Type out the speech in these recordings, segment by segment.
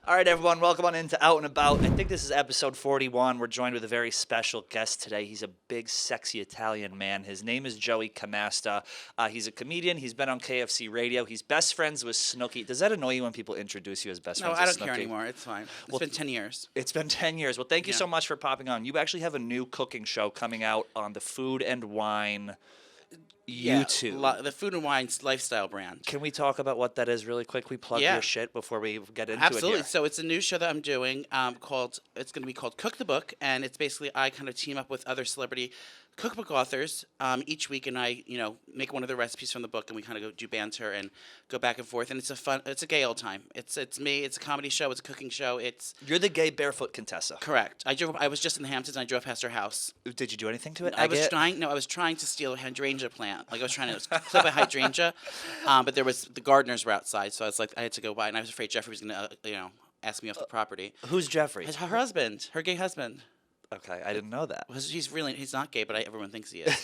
All right, everyone, welcome on into Out and About. I think this is episode 41. We're joined with a very special guest today. He's a big, sexy Italian man. His name is Joey Camasta. He's a comedian. He's been on KFC radio. He's best friends with Snooki. Does that annoy you when people introduce you as best No, friends I with don't care Snooki? anymore. It's fine. It's Well, been 10 years. It's been 10 years. Well, thank you Yeah. so much for popping on. You actually have a new cooking show coming out on the Food and Wine YouTube. The Food and Wine's lifestyle brand. Can we talk about what that is really quick? We plug Yeah. your shit before we get into Absolutely. it here. So it's a new show that I'm doing it's going to be called Cook the Book, and it's basically I kind of team up with other celebrity cookbook authors each week, and I make one of the recipes from the book, and we kind of go do banter and go back and forth, and it's a gay old time. It's me. It's a comedy show. It's a cooking show. It's You're the gay barefoot Contessa. correct. I was just in the Hamptons, and I drove past her house. Did you do anything to it? I was trying to steal a hydrangea plant. Like I was trying to clip a hydrangea, but the gardeners were outside, so I was like, I had to go by, and I was afraid Jeffrey was gonna, ask me off the property. Who's Jeffrey? Her husband, her gay husband. Okay, I didn't know that. He's not gay, but everyone thinks he is.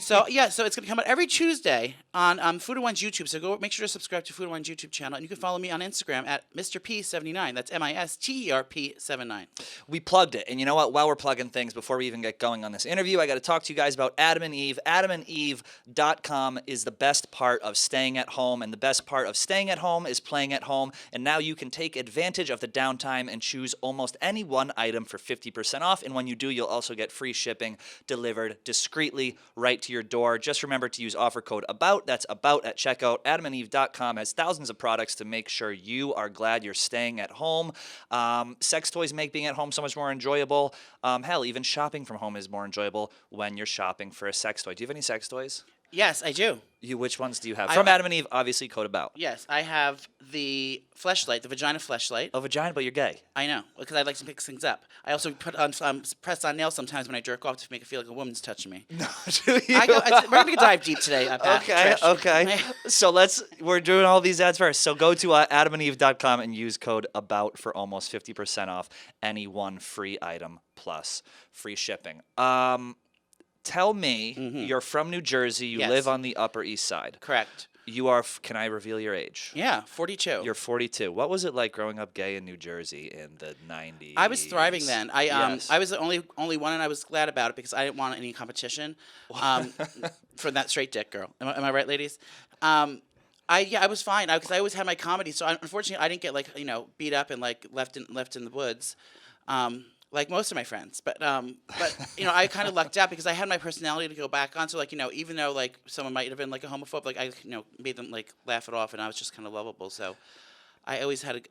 So it's gonna come out every Tuesday on Food and Wine's YouTube. So go make sure to subscribe to Food and Wine's YouTube channel, and you can follow me on Instagram at Mr. P79. That's MISTERP79. We plugged it, and you know what? While we're plugging things, before we even get going on this interview, I got to talk to you guys about Adam and Eve. AdamandEve.com is the best part of staying at home, and the best part of staying at home is playing at home. And now you can take advantage of the downtime and choose almost any one item for 50% off. And when you do, you'll also get free shipping delivered discreetly right to your door. Just remember to use offer code ABOUT. That's ABOUT at checkout. AdamandEve.com has thousands of products to make sure you are glad you're staying at home. Sex toys make being at home so much more enjoyable. Hell, even shopping from home is more enjoyable when you're shopping for a sex toy. Do you have any sex toys? Yes, I do. Which ones do you have? From Adam and Eve, obviously, code ABOUT. Yes, I have the fleshlight, the vagina fleshlight. A vagina, but you're gay. I know, because I like to mix things up. I also put on press on nails sometimes when I jerk off to make it feel like a woman's touching me. No, do you? We're gonna dive deep today. Pat, Okay, Trish. okay. So we're doing all these ads first. So go to adamandeve.com and use code ABOUT for almost 50% off any one free item plus free shipping. Tell me, you're from New Jersey. You Yes. live on the Upper East Side. Correct. You are, can I reveal your age? Yeah, 42. You're 42. What was it like growing up gay in New Jersey in the 90s? I was thriving then. Yes. I was the only one, and I was glad about it because I didn't want any competition for that straight dick girl. Am I right, ladies? I was fine because I always had my comedy. So unfortunately, I didn't get beat up and left in the woods. Like most of my friends, but I kind of lucked out because I had my personality to go back on. So even though someone might have been a homophobe, I made them laugh it off, and I was just kind of lovable. So I always had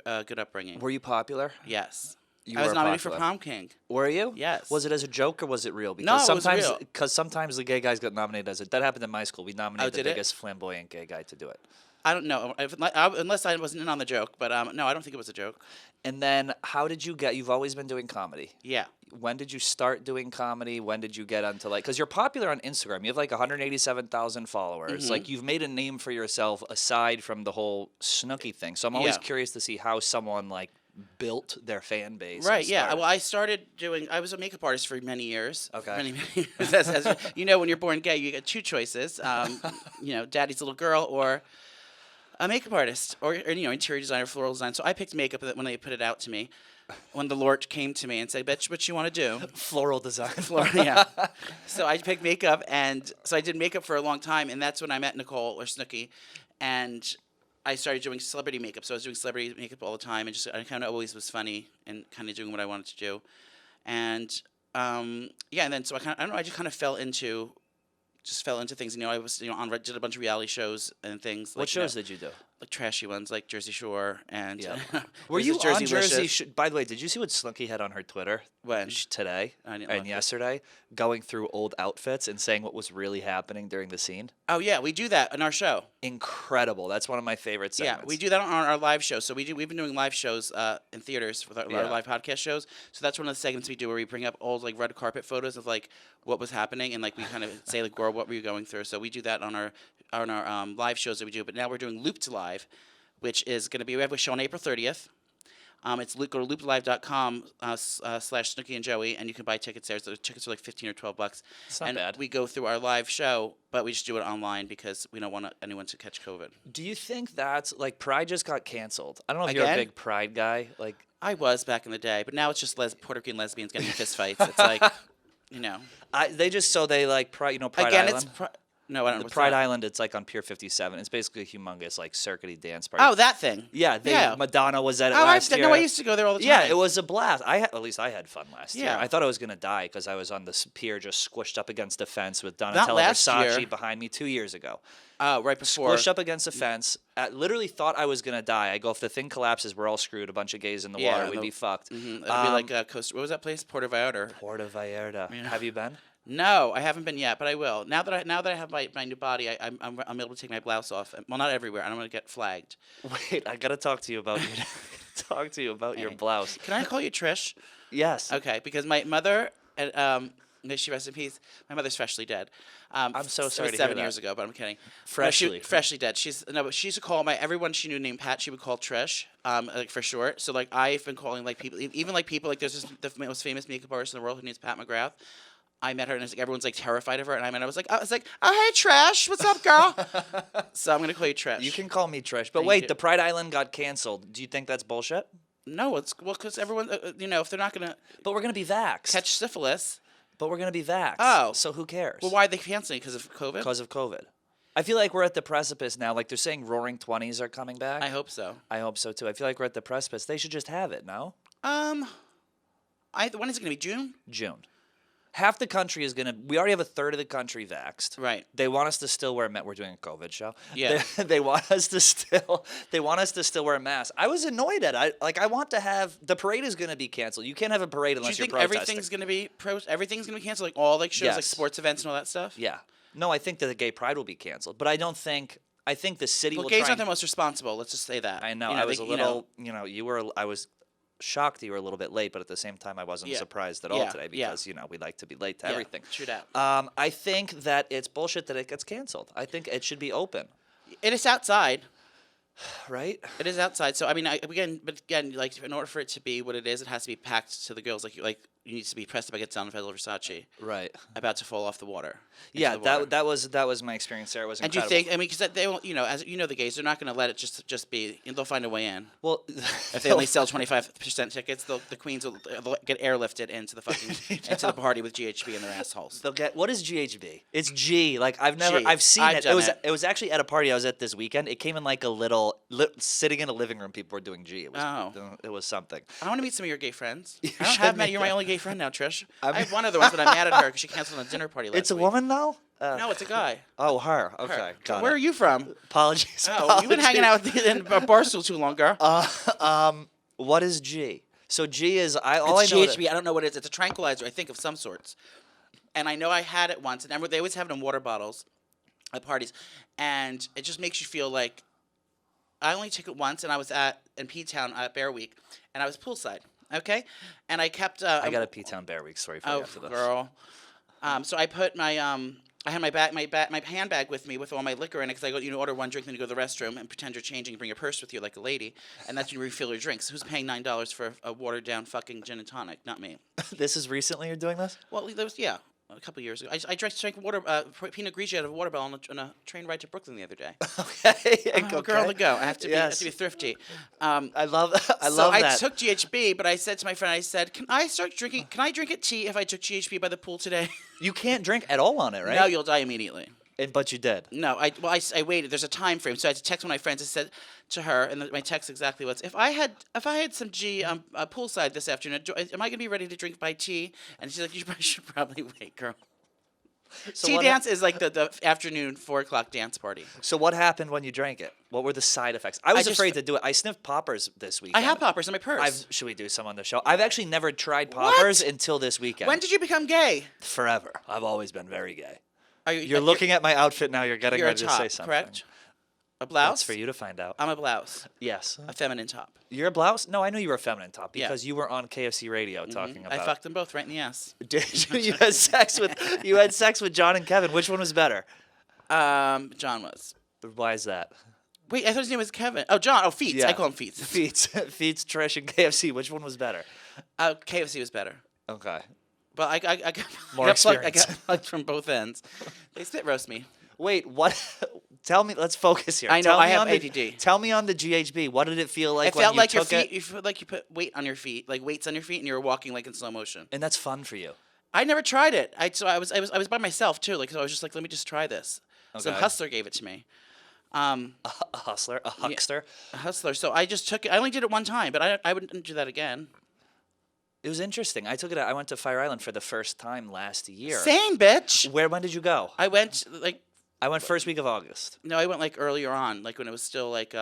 a good upbringing. Were you popular? Yes, You I was were nominated for popular. prom king. Were you? Yes. Was it as a joke or was it real? No, it was real. Because sometimes the gay guys got nominated as it. That happened in my school. We nominated the did it? biggest flamboyant gay guy to do it. I don't know unless I wasn't in on the joke, but no, I don't think it was a joke. And then how did you get? You've always been doing comedy. Yeah. When did you start doing comedy? When did you get onto because you're popular on Instagram. You have 187,000 followers. Mm-hmm. You've made a name for yourself aside from the whole Snooki thing. So I'm always Yeah. curious to see how someone built their fan base. Right. and Yeah. started. Well, I was a makeup artist for many years. Okay. Many years. As when you're born gay, you get two choices. Daddy's little girl or a makeup artist or interior designer, floral design. So I picked makeup when they put it out to me. When the Lord came to me and said, "Bet you what you want to do." Floral design. Yeah. So I picked makeup, and so I did makeup for a long time, and that's when I met Nicole or Snooki, and I started doing celebrity makeup. So I was doing celebrity makeup all the time, and I kind of always was funny and kind of doing what I wanted to do, and and then so I don't know, I just kind of fell into things. I was did a bunch of reality shows and things. What shows did you do? Like trashy ones, like Jersey Shore and. Yeah. Were there's you this on Jersey? Jersey-licious- By the way, did you see what Snooki had on her Twitter When? today I didn't and look. yesterday, going through old outfits and saying what was really happening during the scene? Oh yeah, we do that in our show. Incredible. That's one of my favorite segments. Yeah, we do that on our live show. So we've been doing live shows in theaters with our live podcast shows. So that's one of the segments we do where we bring up old red carpet photos of what was happening and we kind of say girl, what were you going through? So we do that on our live shows that we do. But now we're doing Looped Live, which is going to be, we have a show on April 30th. It's go to looplive.com slash Snooki and Joey, and you can buy tickets there. So the tickets are like $15 or $12. It's not and bad. we go through our live show, but we just do it online because we don't want anyone to catch COVID. Do you think that's like Pride just got canceled? I don't know if you're a Again? big Pride guy. Like, I was back in the day, but now it's just Puerto Rican lesbians getting in fist fights. It's like, you know. they like Pride. You know, Pride Again, Island. no, I don't know. The what's Pride that? Island. It's like on Pier 57. It's basically a humongous like circuity dance party. Oh, that thing. Yeah, Madonna was at it Oh, last year. I used to go there all the time. Yeah, it was a blast. At least I had fun last year. Yeah. I thought I was gonna die because I was on this pier just squished up against a fence with Not Donatella last Versace year. behind me 2 years ago. Right before. Squished up against a fence. Literally thought I was gonna die. I go, if the thing collapses, we're all screwed. A bunch of gays in the water, we'd be fucked. It'd be like Costa. What was that place? Puerto Vallarta. Puerto Vallarta. Yeah. Have you been? No, I haven't been yet, but I will. Now that I have my new body, I'm able to take my blouse off. Well, not everywhere. I don't want to get flagged. Wait, I gotta talk to you about your blouse. Can I call you Trish? Yes. Okay, because my mother, may she rest in peace. My mother's freshly dead. I'm so it sorry was to hear 7 that. years ago, but I'm kidding. Freshly. Freshly dead. But she used to call everyone she knew named Pat. She would call Trish, like for short. So like I've been calling like people, even like people like there's the most famous makeup artist in the world who names Pat McGrath. I met her and it's like everyone's like terrified of her, and I was like, oh hey Trish, what's up, girl? So I'm gonna call you Trish. You can call me Trish, but Thank wait, you. the Pride Island got canceled. Do you think that's bullshit? No, because everyone, if they're not gonna But we're gonna be vaxxed. catch syphilis, But we're gonna be vaxxed. Oh. So who cares? well, why are they canceling? Because of COVID? Because of COVID. I feel like we're at the precipice now. Like they're saying Roaring 20s are coming back. I hope so. I hope so too. I feel like we're at the precipice. They should just have it, no? When is it gonna be? June? June. Half the country is gonna. We already have a third of the country vaxxed. Right. They want us to still wear. We're doing a COVID show. Yeah. They want us to still. They want us to still wear a mask. I was annoyed at it. I want to have the parade is gonna be canceled. You can't have a parade Do you unless you're think protesting. everything's gonna be canceled? Like all like shows, like Yes. sports events and all that stuff? Yeah. No, I think that the gay pride will be canceled, but I don't think. I think the city Well, will gays try. aren't the most responsible. Let's just say that. I know. You I was they- a little. You were. I was shocked that you were a little bit late, but at the same time, I wasn't Yeah. surprised at all Yeah, today yeah. because we like to be late to Yeah, everything. true that. I think that it's bullshit that it gets canceled. I think it should be open, It is outside. right? It is outside. So I mean, again, like in order for it to be what it is, it has to be packed to the gills. Like you need to be pressed up against Donatella Versace, Right. about to fall off the water. Yeah, into the water. that was my experience there. It was And do you incredible. think? I mean, because they won't. As you know, the gays, they're not going to let it just be. They'll find a way in. Well, If they only sell 25% tickets, the queens will they'll get airlifted into the fucking into the party with GHB in their assholes. they'll get what is GHB? It's G. Like I've G. seen I've it. done it. It was actually at a party I was at this weekend. It came in like a little sitting in a living room. People were doing G. It was something. I want to meet some of your gay friends. I don't should have many. meet You're my them. only gay friend now, Trish. I'm- I have one other one, but I'm mad at her because she canceled a dinner party last It's a week. woman now. No, it's a guy. Oh, her. Her. Okay, got Where it. are you from? Apologies. Oh, you've been hanging out in Barstool too long, girl. What is G? So G is all It's I know. GHB. I don't know what it is. It's a tranquilizer, I think, of some sorts. And I know I had it once, and they always have it in water bottles at parties, and it just makes you feel like. I only took it once, and I was in P-Town at Bear Week, and I was poolside. Okay, and I kept. I got a P-Town Bear Week story for you Oh, after this. girl. So I put my I had my handbag with me with all my liquor in it because I go, order one drink, then you go to the restroom and pretend you're changing, bring your purse with you like a lady, and that's when you refill your drinks. Who's paying $9 for a watered down fucking gin and tonic? Not me. This is recently you're doing this? Well, there was a couple years ago. I drank water Pinot Grigio out of a water bottle on a train ride to Brooklyn the other day. Okay. I'm a girl to go. I have to Yes. be thrifty. I love So that. I took GHB, but I said to my friend, I said, Can I drink at tea if I took GHB by the pool today? You can't drink at all on it, right? No, you'll die immediately. But you did. No, I waited. There's a time frame, so I had to text one of my friends. I said to her, and my text exactly was, if I had some G poolside this afternoon, am I gonna be ready to drink by tea? And she's like, you should probably wait, girl. So Tea what dance is like the afternoon 4:00 dance party. So what happened when you drank it? What were the side effects? I was afraid to do it. I sniffed poppers this weekend. I have poppers in my purse. Should we do some on the show? I've actually never tried poppers until this weekend. When did you become gay? Forever. I've always been very gay. Are You're looking at my outfit now. You're getting You're a ready to top, say something. correct? A blouse? That's for you to find out. I'm a blouse. Yes. A feminine top. You're a blouse? No, I knew you were a feminine top Yeah. because you were on KFC radio talking about. I fucked them both right in the ass. Did you had sex with John and Kevin? Which one was better? John was. Why is that? Wait, I thought his name was Kevin. Oh, John. Oh, Feets. Yeah. I call him Feets. Feats, Trish, and KFC. Which one was better? KFC was better. Okay. But I got, More I got experience. plugged from both ends. They spit roast me. Wait, what? Tell me. Let's focus here. I know, Tell I me have on the- ADD. Tell me on the GHB. What did it feel like It when felt you like your took feet. it? You felt like you put weight on your feet, like weights on your feet, and you were walking like in slow motion. And that's fun for you. I never tried it. I was by myself too. Like so I was just like, let me just try this. Some Okay. hustler gave it to me. A hustler, a huckster. A hustler. So I just took it. I only did it one time, but I wouldn't do that again. It was interesting. I took it. I went to Fire Island for the first time last year. Same bitch. When did you go? I went like I went first week of August. no, I went like earlier on, like when it was still like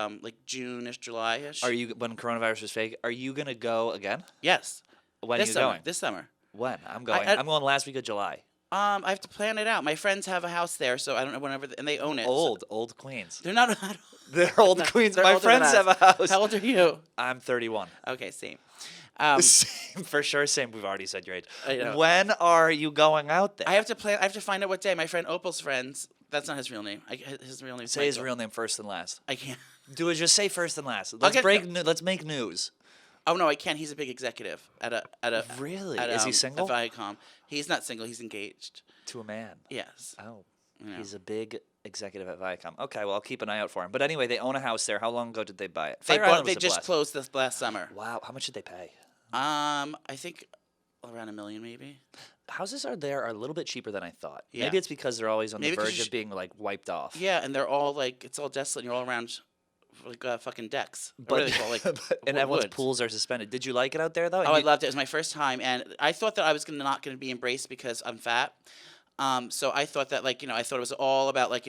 June-ish, July-ish. Are you when coronavirus was fake? Are you gonna go again? Yes. When This are you summer. going? This summer. When? I'm going. I- I'm going last week of July. I have to plan it out. My friends have a house there, so I don't know whenever, and they own it. so- Old queens. They're not. They're old No, queens. they're My older than friends have us. a house. How old are you? I'm 31. Okay, same. Same, for sure. Same. We've already said your age. I know. When are you going out there? I have to plan. I have to find out what day. My friend Opal's friends. That's not his real name. His real name. Is Say his Michael. real name first and last. I can't. Do it. Just say first and last. I'll Let's get- break. Let's make news. Oh no, I can't. He's a big executive at a. Really? At, Is he single? At Viacom. He's not single. He's engaged. To a man. Yes. Oh. Yeah. He's a big executive at Viacom. Okay, well, I'll keep an eye out for him. But anyway, they own a house there. How long ago did they buy it? They Fire Island bought. They was a just blast. closed this last summer. Wow, how much did they pay? I think around $1 million maybe. Houses are a little bit cheaper than I thought. Yeah. Maybe it's because they're always on Maybe the 'cause verge you of being like wiped off. Yeah, and they're all like it's all desolate. and You're all around like fucking decks. Or what But, do they call it? and wo- everyone's woods. pools are suspended. Did you like it out there though? Oh, I loved it. It was my first time, and I thought that I was not gonna be embraced because I'm fat. So I thought that I thought it was all about like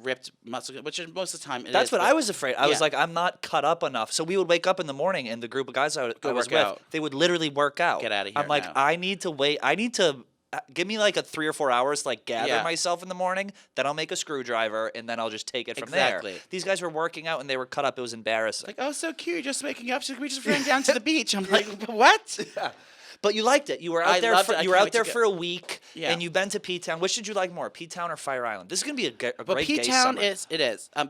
ripped muscle, which is most of the time it That's is, what but- I was afraid. I was Yeah. like, I'm not cut up enough. So we would wake up in the morning, and the group of guys I was work with, out. they would literally work out. Get outta I'm here like, now. I need to wait. I need to give me like a 3 or 4 hours to like gather Yeah. myself in the morning. Then I'll make a screwdriver, and then I'll just take it from there. Exactly. These guys were working out, and they were cut up. It was embarrassing. Like, oh, so cute. You're just waking up. So we just ran down to the beach. I'm like, what? But you liked it. You were out I there. loved For, it. I you were can't out wait to there go- for a week, Yeah. and you've been to P-Town. Which did you like more, P-Town or Fire Island? This is gonna be a But great gay P-Town summer. is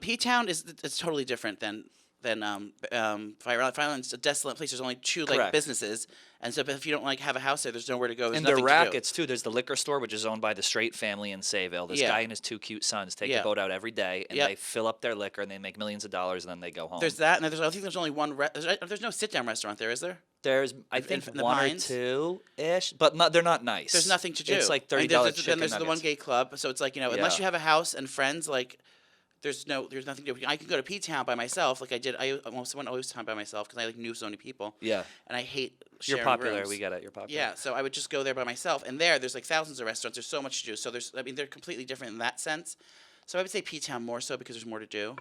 P-Town is it's totally different than Fire Island. Fire Island's a desolate place. There's only two Correct. businesses, and so if you don't have a house there, there's nowhere to go. There's And nothing they're to do. rackets too. There's the liquor store, which is owned by the Straight family in Sayville. This Yeah. guy and his 2 cute sons take Yeah. the boat out every day, and Yep. they fill up their liquor, and they make millions of dollars, and then they go home. There's that, and I think there's only one. There's no sit-down restaurant there, is there? There's I think in the one Pines? or two ish, but they're not nice. There's nothing to do. It's like I mean, $30 there's- chicken Then there's the one nuggets. gay club, so it's like unless Yeah. you have a house and friends, like there's nothing to do. I could go to P-Town by myself, like I did. I almost went always time by myself because I like knew so many people. Yeah, And I hate you're sharing popular. rooms. We get it. You're popular. Yeah, so I would just go there by myself, and there's like thousands of restaurants. There's so much to do. So they're completely different in that sense. So I would say P-Town more so because there's more to do.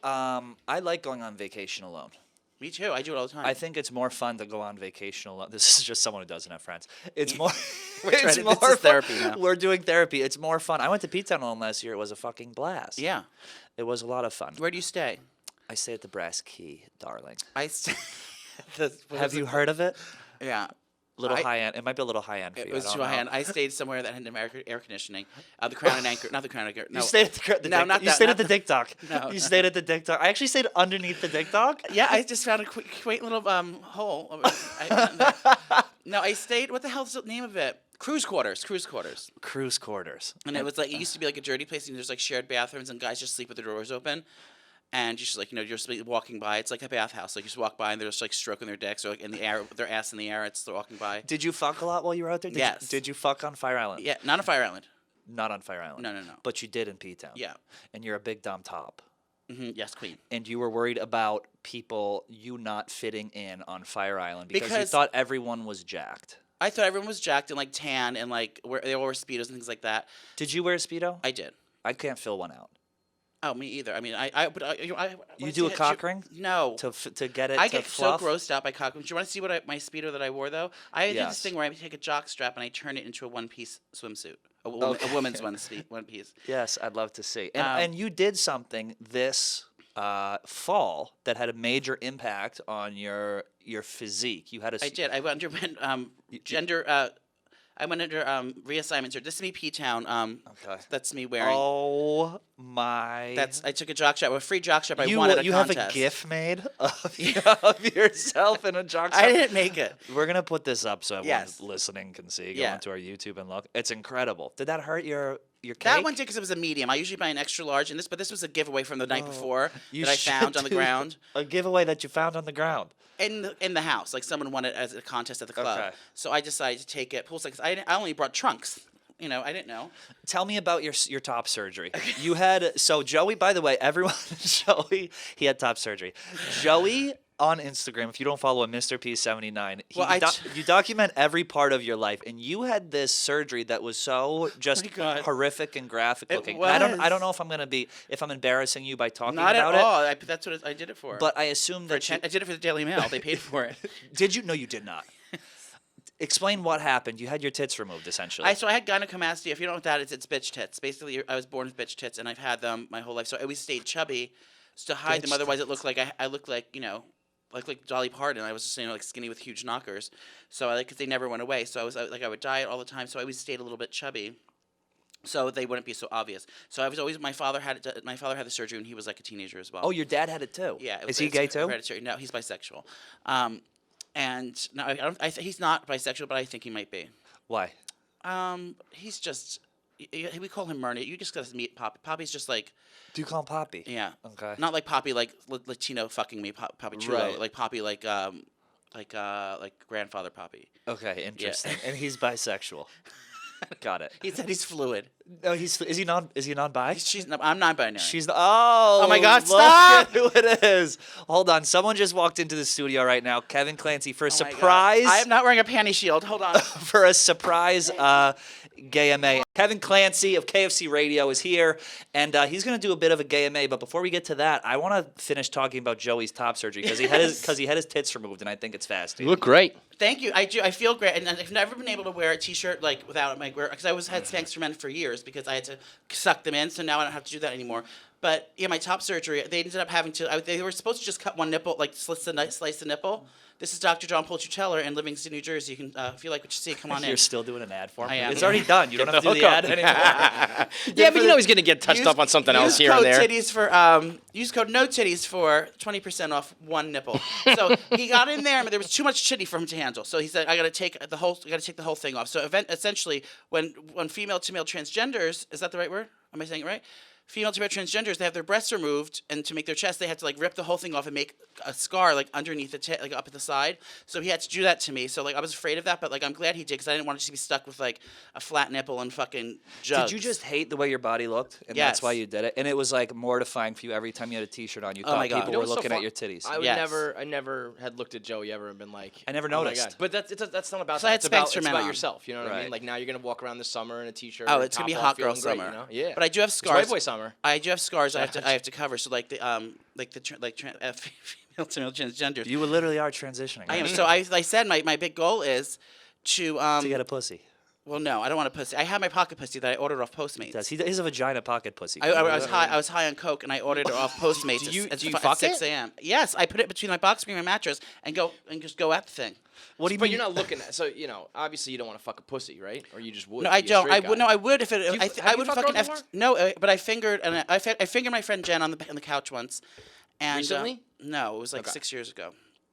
I like going on vacation alone. Me too. I do it all the time. I think it's more fun to go on vacation alone. This is just someone who doesn't have friends. It's more. trying it's to- more this is fun. therapy now. We're doing therapy. It's more fun. I went to P-Town alone last year. It was a fucking blast. Yeah. It was a lot of fun. Where do you stay? I stay at the Brass Key, darling. I stay. Have you heard of it? Yeah. Little I- high end. It might be a little high end for It you. was I don't too know. high end. I stayed somewhere that had air conditioning. The Crown and Anchor, not the Crown and Anchor. No, You stayed at the No, Dick- not you that- stayed not at the Dick Dock. No. You stayed at the Dick Dock. I actually stayed underneath the Dick Dock. Yeah, I just found a quaint little hole. No, I stayed. What the hell's the name of it? Cruise quarters. Cruise quarters. Cruise quarters. And it was like it used to be like a dirty place, and there's like shared bathrooms, and guys just sleep with the doors open. And you just you're just walking by. It's like a bathhouse. Like you just walk by, and they're just like stroking their dicks or like in the air, with their ass in the air. It's walking by. Did you fuck a lot while you were out there? Yes. Did you fuck on Fire Island? Yeah, not a Fire Island. Not on Fire Island. No. But you did in P-Town. Yeah. And you're a big dumb top. Yes, Queen. And you were worried about you not fitting in on Fire Island because you Because- thought everyone was jacked. I thought everyone was jacked and like tan and like they all wear speedos and things like that. Did you wear a Speedo? I did. I can't fill one out. Oh, me either. I mean, You do a cock ring? No. To get it I to get fluff? so grossed out by cock rings. Do you want to see my speedo that I wore though? I did Yes. this thing where I take a jock strap and I turn it into a one-piece swimsuit, a Okay. woman's one piece. Yes, I'd love to see. And, Um, and you did something this fall that had a major impact on your physique. You had a I did. I underwent gender I went under reassignment. This is me, P-Town. Okay. That's me wearing. Oh my! I took a jock strap, a free jock strap. I won at a contest. Have a GIF made of yourself in a jock strap. I didn't make it. We're gonna put this up so everyone Yes. listening can see. Go Yeah. onto our YouTube and look. It's incredible. Did that hurt your cake? That one did because it was a medium. I usually buy an extra large, but this was a giveaway from the night before You that I should found on the do ground. A giveaway that you found on the ground. In the house, like someone won it as a contest at the club. Okay. So I decided to take it poolside because I only brought trunks. I didn't know. Tell me about your top surgery. You had Joey. By the way, everyone, Joey, he had top surgery. Joey on Instagram. If you don't follow him, Mr. P79, you document every part of your life, and you had this surgery that was so just horrific and graphic looking. Was. I don't know if I'm embarrassing you by talking Not about at it. all. That's what I did it for. But I assume that I did it for the Daily Mail. They paid for it. Did you? No, you did not. Explain what happened. You had your tits removed, essentially. So I had gynecomastia. If you don't know what that is, it's bitch tits. Basically, I was born with bitch tits, and I've had them my whole life. So I always stayed chubby to hide them. Otherwise, it looked like I looked like like Dolly Parton. I was just like skinny with huge knockers. So because they never went away. So I would diet all the time. So I always stayed a little bit chubby. So they wouldn't be so obvious. So I was always my father had the surgery when he was like a teenager as well. Oh, your dad had it too. Yeah. Is he gay too? Hereditary. No, he's bisexual. And no, he's not bisexual, but I think he might be. Why? He's just we call him Myrna. You just gotta meet Poppy. Poppy's just like. Do you call him Poppy? Yeah. Okay. Not like Poppy, like Latino fucking me, Poppy Chulo. Right. Like Poppy, like grandfather Poppy. Okay, interesting. Yeah. And he's bisexual. Got it. He said he's fluid. No, is he non-bi? I'm non-binary. She's oh my God! Look Stop! at who it is. Hold on, someone just walked into the studio right now. Kevin Clancy for a surprise. I am not wearing a panty shield. Hold on. For a surprise gay MA. Kevin Clancy of KFC Radio is here, and he's going to do a bit of a gay MA. But before we get to that, I want to finish talking about Joey's top surgery because he had his tits removed, and I think it's fascinating. You look great. Thank you. I do. I feel great, and I've never been able to wear a T-shirt like without my because I had Spanx for Men for years because I had to suck them in. So now I don't have to do that anymore. But yeah, my top surgery, they ended up having to. They were supposed to just cut one nipple, like slice the nipple. This is Dr. John Polchuteller in Livingston, New Jersey. You can, if you like what you see, come on in. You're still doing an ad for him? I am. It's already done. You don't have to do the ad anymore. Yeah, but you know he's going to get touched up on something else here and there. Use code no titties for 20% off one nipple. So he got in there, but there was too much titty for him to handle. So he said, I got to take the whole thing off. So essentially, when female to male transgenders, is that the right word? Am I saying it right? Female to male transgenders, they have their breasts removed, and to make their chest, they had to like rip the whole thing off and make a scar like underneath the like up at the side. So he had to do that to me. So like I was afraid of that, but like I'm glad he did because I didn't want to be stuck with like a flat nipple and fucking jugs. Did you just hate the way your body looked, and that's why you did it? And it was like mortifying for you every time you had a T-shirt on. You thought people were looking at your titties. I never had looked at Joey ever and been like, I never noticed. Oh my God. But that's not about so that. It's about on. yourself. You know what I mean? Like now you're gonna walk around this summer in a T-shirt. Oh, it's gonna be hot girl summer. Great, you know? Yeah. But I do have scars. It's white boy summer. I do have scars. I have to cover. So like the female to male transgenders. You literally are transitioning. I am. So I said my big goal is to get a pussy. Well, no, I don't want a pussy. I have my pocket pussy that I ordered off Postmates. He's a vagina pocket pussy. I was high on coke and I ordered it off Postmates. Do you fuck 6 a.m. Yes, I put it between my box spring and my mattress and just go at the thing. What do you mean? But you're not looking at. So obviously you don't want to fuck a pussy, right? Or you just would. No, I don't. I would if it. I would fucking but I fingered I fingered my friend Jen on the couch once. And recently? No, it was like 6 years ago.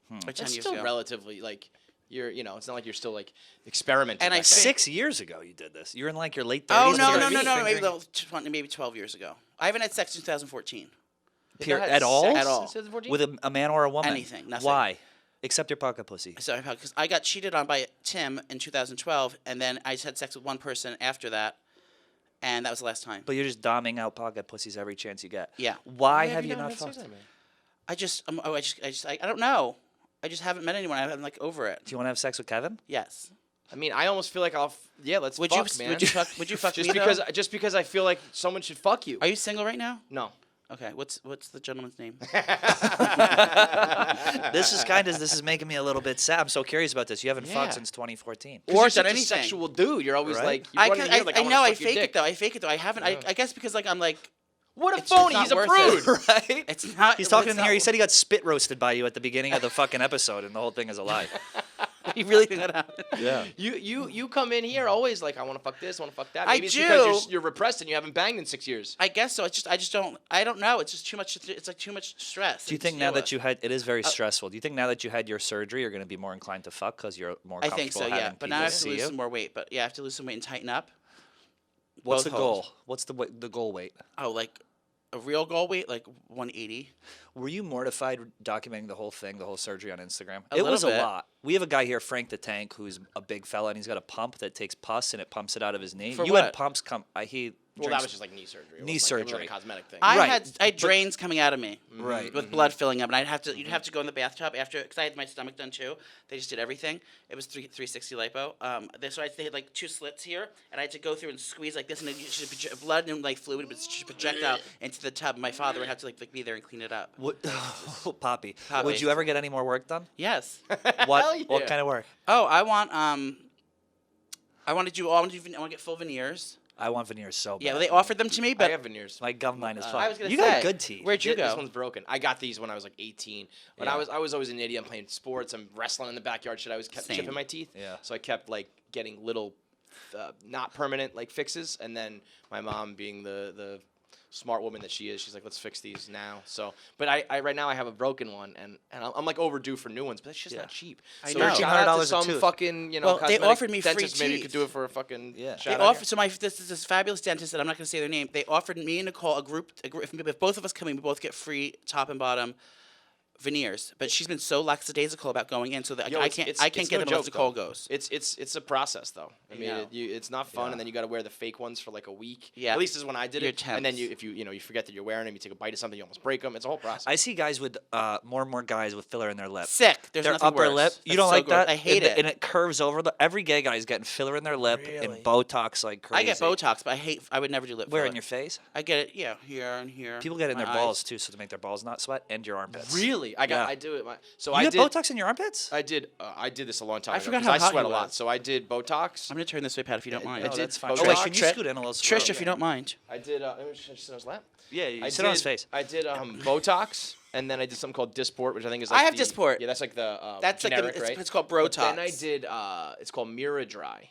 Or 10 That's years still ago. relatively like. It's not like you're still like experimenting. And 6 years ago you did this. You're in like your late 30s. Oh no, maybe 12 years ago. I haven't had sex since 2014. At all? At all. With a man or a woman? Anything. Nothing. Why? Except your pocket pussy. Sorry, because I got cheated on by Tim in 2012, and then I just had sex with one person after that, and that was the last time. But you're just doming out pocket pussies every chance you get. Yeah. Why have you not fucked? I don't know. I just haven't met anyone. I'm like over it. Do you want to have sex with Kevin? Yes. I mean, I almost feel like let's fuck, man. Would you fuck just me just because I feel like someone should fuck you. Are you single right now? No. Okay. What's the gentleman's name? This is making me a little bit sad. I'm so curious about this. You haven't fucked since 2014. Or you're such a sexual dude. You're always like, I know. I fake it though. I haven't. I guess because like I'm like. What a phony! He's a prude, right? It's not. He's talking in here. He said he got spit roasted by you at the beginning of the fucking episode, and the whole thing is a lie. You really think that happened? Yeah. You come in here always like I want to fuck this, I want to fuck that. I Maybe it's do. because you're repressed and you haven't banged in 6 years. I guess so. I just don't. I don't know. It's just too much. It's like too much stress. Do you think now that you had it is very stressful? Do you think now that you had your surgery, you're going to be more inclined to fuck because you're more I comfortable think so. Yeah, having but people now I have to see lose you? some more weight. But yeah, I have to lose some weight and tighten up. What's the Both goal? holes. What's the goal weight? Oh, like a real goal weight, like 180. Were you mortified documenting the whole thing, the whole surgery on Instagram? A It little was bit. a lot. We have a guy here, Frank the Tank, who's a big fella, and he's got a pump that takes pus and it pumps it out of his knee. For You had what? pumps come. He Well, that drinks- was just like knee surgery. It Knee wasn't like- it surgery. wasn't a cosmetic thing. I Right, had drains coming out of me. Right. With blood filling up, and you'd have to go in the bathtub after, because I had my stomach done too. They just did everything. It was 360 lipo. They had like 2 slits here, and I had to go through and squeeze like this, and then blood and like fluid would just project out into the tub. My father would have to like be there and clean it up. What, Poppy, Poppy. would you ever get any more work done? Yes. What? Hell yeah. What kind of work? Oh, I want to get full veneers. I want veneers so bad. Yeah, well, they offered them to me, I but have veneers. My gum line is fine. I was gonna you say, got good teeth. Where'd you This go? one's broken. I got these when I was like 18. When Yeah. I was always an idiot. I'm playing sports. I'm wrestling in the backyard. Shit. I was kept Same. chipping my teeth. Yeah. So I kept like getting little, not permanent like fixes. And then my mom, being the smart woman that she is, she's like, let's fix these now. So, but I right now I have a broken one, and I'm like overdue for new ones, but it's just Yeah. not cheap. I So know. shout out to $1,500 a some tooth. fucking Well, they cosmetic offered me free dentist. Maybe you teeth. could do it for a fucking Yeah. They shout out offered, here. so this fabulous dentist, and I'm not going to say their name. They offered me and Nicole a group. If both of us come in, we both get free top and bottom veneers. But she's been so lackadaisical about going in, so that Yo, I it's- can't it's- get it's no them unless joke, Nicole though. goes. It's a process though. I mean, know. it's not fun, Yeah. and then you got to wear the fake ones for like a week. Yeah. At least is when I did You're it. And then tense. if you forget that you're wearing them, you take a bite of something, you almost break them. It's a whole process. I see guys with more and more guys with filler in their lip. Sick. There's Their nothing upper worse. lip. You That's don't so like gross. that? I hate and it. And it curves over. Every gay guy is getting filler in their lip Really? and Botox like crazy. I get Botox, but I would never do lip Where, filler. in your face? I get it, yeah, here and here. People get it in my their eyes. balls too, so to make their balls not sweat, and your armpits. Really? I Yeah. do it. So You I get did. Botox in your armpits? I did this a long time I ago. forgot 'cause how I hot sweat a you lot. was. So I did Botox. I'm gonna turn this way, Pat, if you don't mind. I did that's fine. Botox. Oh, wait, can you Trish- scoot in a little Trish, slower? if you don't mind. I did. Let me just sit on his lap. Yeah, you I sit on his did- face. I did Botox, and then I did something called Dysport, which I think is like I have the- Dysport. Yeah, that's like the That's like generic, the, right? it's called But Brotox. then I did. It's called Mira Dry,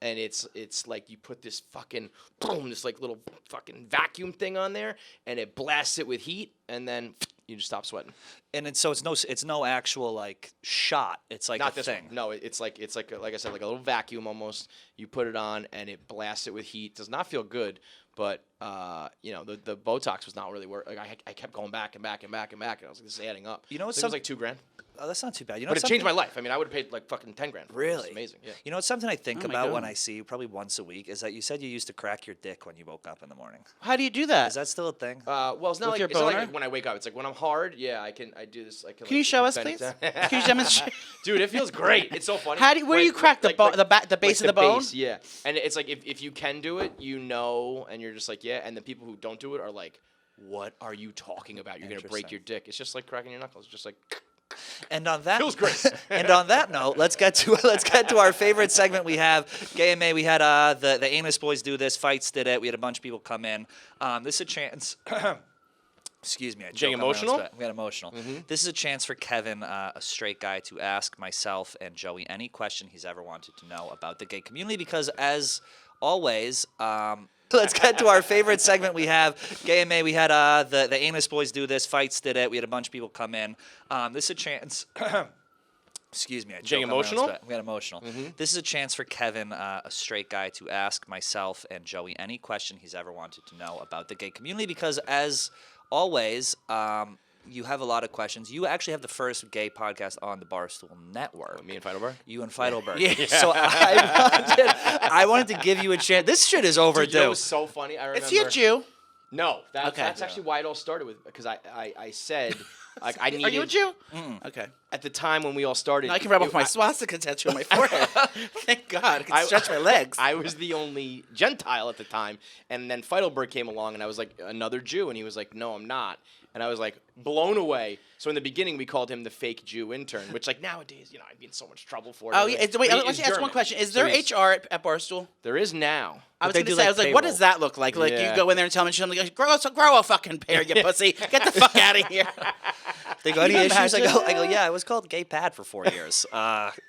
and it's like you put this fucking boom, this like little fucking vacuum thing on there, and it blasts it with heat, and then you just stop sweating. And it's no actual like shot. It's like Not a this thing. one. No, it's like I said, like a little vacuum almost. You put it on, and it blasts it with heat. Does not feel good, but the Botox was not really work. Like I kept going back and back and back and back, and I was like, this is adding up. You know what's I think it was like $2,000. Oh, that's not too bad. You know, But it what's changed my something- life. I mean, I would have paid like fucking $10,000. For it. It was Really? amazing. Yeah. You know, it's something I think Oh my about when God. I see you probably once a week is that you said you used to crack your dick when you woke up in the morning. How do you do that? Is that still a thing? Well, it's not With like your it's not like boner? when I wake up. It's like when I'm hard. Yeah, I do this. Can you show us, please? Can you demonstrate? Dude, it feels great. It's so funny. Where do you crack the base of the bone? Base, yeah, and it's like if you can do it, and you're just like yeah, and the people who don't do it are like, what are you talking about? You're gonna break Interesting. your dick. It's just like cracking your knuckles. Just like And on that Feels great. and on that note, let's get to our favorite segment we have. GMA, we had the Anus Boys do this. Fights did it. We had a bunch of people come in. This is a chance. Excuse me. I Getting choked on my own emotional? spit. I got emotional. This is a chance for Kevin, a straight guy, to ask myself and Joey any question he's ever wanted to know about the gay community. Because as always, let's get to our favorite segment we have. GMA, we had the Anus Boys do this. Fights did it. We had a bunch of people come in. This is a chance. Excuse me. I choked Getting on my own emotional? spit. I got emotional. This is a chance for Kevin, a straight guy, to ask myself and Joey any question he's ever wanted to know about the gay community. Because as always, you have a lot of questions. You actually have the first gay podcast on the Barstool Network. me and Feidelberg. You and Feidelberg. Yeah. So I wanted to give you a chance. This shit is overdue. Dude, you know what's so funny? I remember. Is he a Jew? No, that's Okay. actually why it all started with because I said like I needed. Are you a Jew? Okay. At the time when we all started, Now I can rub off my I- swastika tattoo on my forehead. Thank God. I can stretch my legs. I was the only Gentile at the time, and then Feidelberg came along, and I was like another Jew, and he was like, "No, I'm not," and I was like blown away. So in the beginning, we called him the fake Jew intern, which like nowadays, I'd be in so much trouble for it. Oh, yeah. Wait, But he let me is ask one German. question. Is So there he's- HR at Barstool? There is now. I was they going to do, say, like, I was like, what payroll. does that look like? Like, Yeah. you go in there and tell them, and she's like, grow a fucking pair, you pussy. Get the fuck out of here. They go, any Can you issues? imagine? I go, yeah, I was called Gay Pad for 4 years.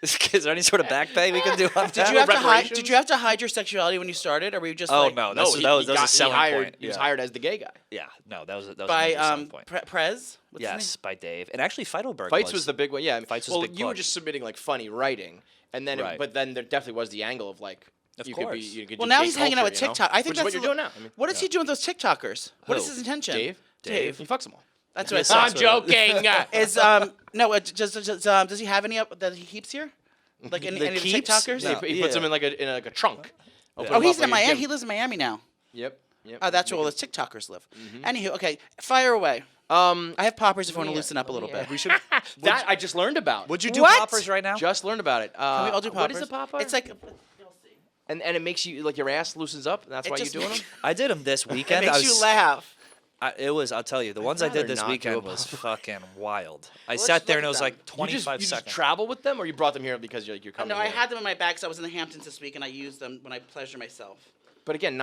Is there any sort of back pay we can do on that? Did you have to hide your sexuality when you started, or were you just Oh, like no, No, that was a selling hired, point. He was Yeah. hired as the gay guy. Yeah, no, that was a by major selling point. Prez? What's his Yes, by Dave. And actually, Feidelberg Fights was the big one. Yeah, Fights was a well, big you were push. just submitting like funny writing, and then Right. but then there definitely was the angle of like Of you course. could be. You could Well, do now gay he's hanging out with culture, you know? TikTok. I think Which is that's what you're doing now. I mean, What is he doing with those TikTokers? What is Who? his intention? Dave. He fucks them all. That's Yeah, what so- I'm so- joking. is no. Does he have any up that he keeps here? Like any of the keeps? TikTokers? No. He puts Yeah. them in like a trunk. Open Oh, them he's up in like a Miami. gym. He lives in Miami now. Yep. Oh, that's where all the TikTokers live. Anywho, okay, fire away. I have poppers if you want to loosen up a little bit. We should. That I just learned about. Would you do What? poppers right now? Just learned about it. Can we all do poppers? What is a popper? It's like and it makes you like your ass loosens up. And that's It why just you're doing makes- them. I did them this it weekend. makes you laugh. It was. I'll tell you, the ones I did rather this not do weekend a was popper. fucking wild. I Let's sat there look and it at was them. like 25 you just seconds. travel with them, or you brought them here because you're coming. No, I here? had them in my bag because I was in the Hamptons this week and I used them when I pleasure myself. But again,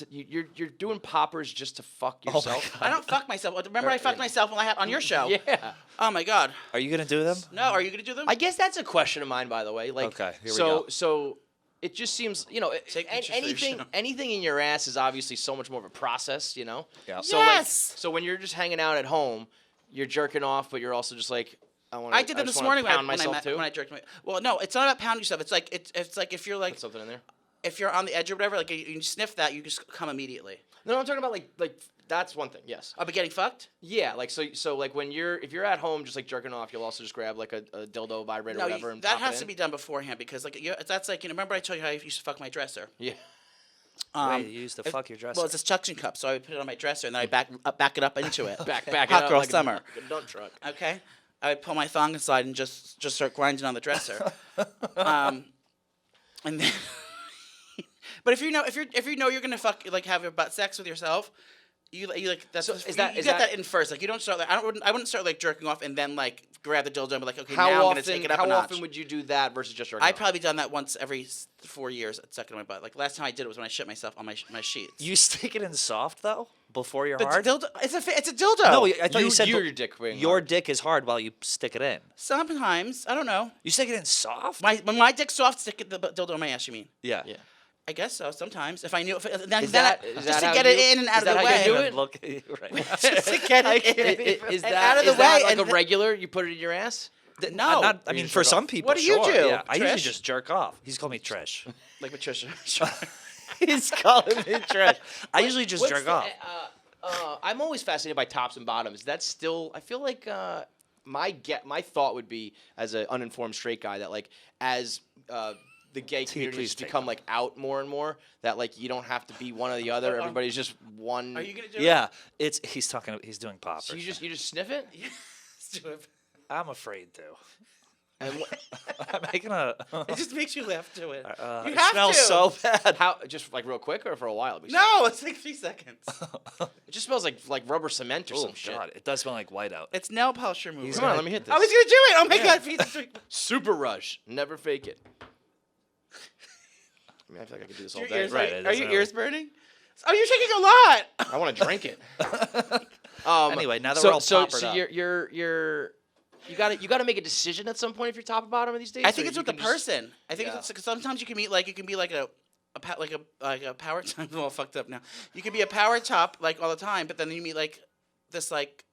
you're doing poppers just to fuck my yourself. I don't fuck myself. Remember I fucked myself when I had on your show? Yeah. Oh my god. Are you gonna do them? No, are you gonna do them? I guess that's a question of mine, by the way. Like, Okay, here we so go. so it just seems, Take pictures for your show. anything in your ass is obviously so much more of a process, Yeah. So Yes! so when you're just hanging out at home, you're jerking off, but you're also just like, I did them this morning when too. I jerked my. Well, no, it's not about pounding yourself. It's like if you're like Put something in there. if you're on the edge or whatever, like you sniff that, you just come immediately. No, I'm talking about like that's one thing. Yes. I'll be getting fucked. Yeah, like so like if you're at home just like jerking off, you'll also just grab like a dildo vibrator or No, whatever and that pop it has to in. be done beforehand because like that's like remember I told you how I used to fuck my dresser. Yeah. Wait, you used to fuck your dresser. Well, it's a suction cup, so I would put it on my dresser and then I back it up into it. Back it Hot up girl like summer. a dump truck. Okay, I would pull my thong inside and just start grinding on the dresser. And then, but if you know you're gonna fuck like have your butt sex with yourself, you like that's So you is that- get that in first. Like you don't start like I wouldn't start like jerking off and then like grab the dildo and be like okay How now I'm often? gonna take it up How a notch. often would you do that versus just jerking I off? probably done that once every 4 years. Stuck in my butt. Like last time I did it was when I shit myself on my sheets. You stick it in soft though before you're But hard. dildo, it's a dildo. No, I thought you said your dick being your hard. dick is hard while you stick it in. Sometimes I don't know. You stick it in soft. When my dick's soft, stick the dildo in my ass. You mean? Yeah. Yeah. I guess so. Sometimes if I knew, Is then that just to how get you- it in and out is of the that how you way. do it? Look at you right now. Just to get it in Is and that out of the is that way. like and a th- regular? You put it in your ass? No, I mean, just for jerk some off? people, What do you sure, do, Yeah. I usually Trish? just jerk off. He's called me Trish. like Patricia. He's calling me Trish. I usually just What's jerk the- off. I'm always fascinated by tops and bottoms. That's still. I feel like my thought would be as an uninformed straight guy that like as the gay community please has take become them. like out more and more that like you don't have to be one or the other. Everybody's just one. Are you gonna do it? Yeah, he's doing poppers. So you just sniff it. Let's do it. I'm afraid to. And I'm making a. It just makes you laugh to it. You it have smells to. so bad. how just like real quick or for a while? Because No, it's like 3 seconds. it just smells like rubber cement or Oh some shit. God, it does smell like whiteout. It's nail polish remover. Come on, let me hit this. I was gonna do it. Oh my god, piece of trick. Super rush. Never fake it. I mean, I feel like I could do this all Your day. ears, Right, are it doesn't your really- ears burning? Oh, you're taking a lot. I want to drink it. Anyway, now that we're all poppered so up. you got to make a decision at some point if you're top or bottom these days. I think or it's you with the can just- person. I think Yeah. it's cause sometimes you can be like a power top. I'm all fucked up now. You can be a power top like all the time, but then you meet like this like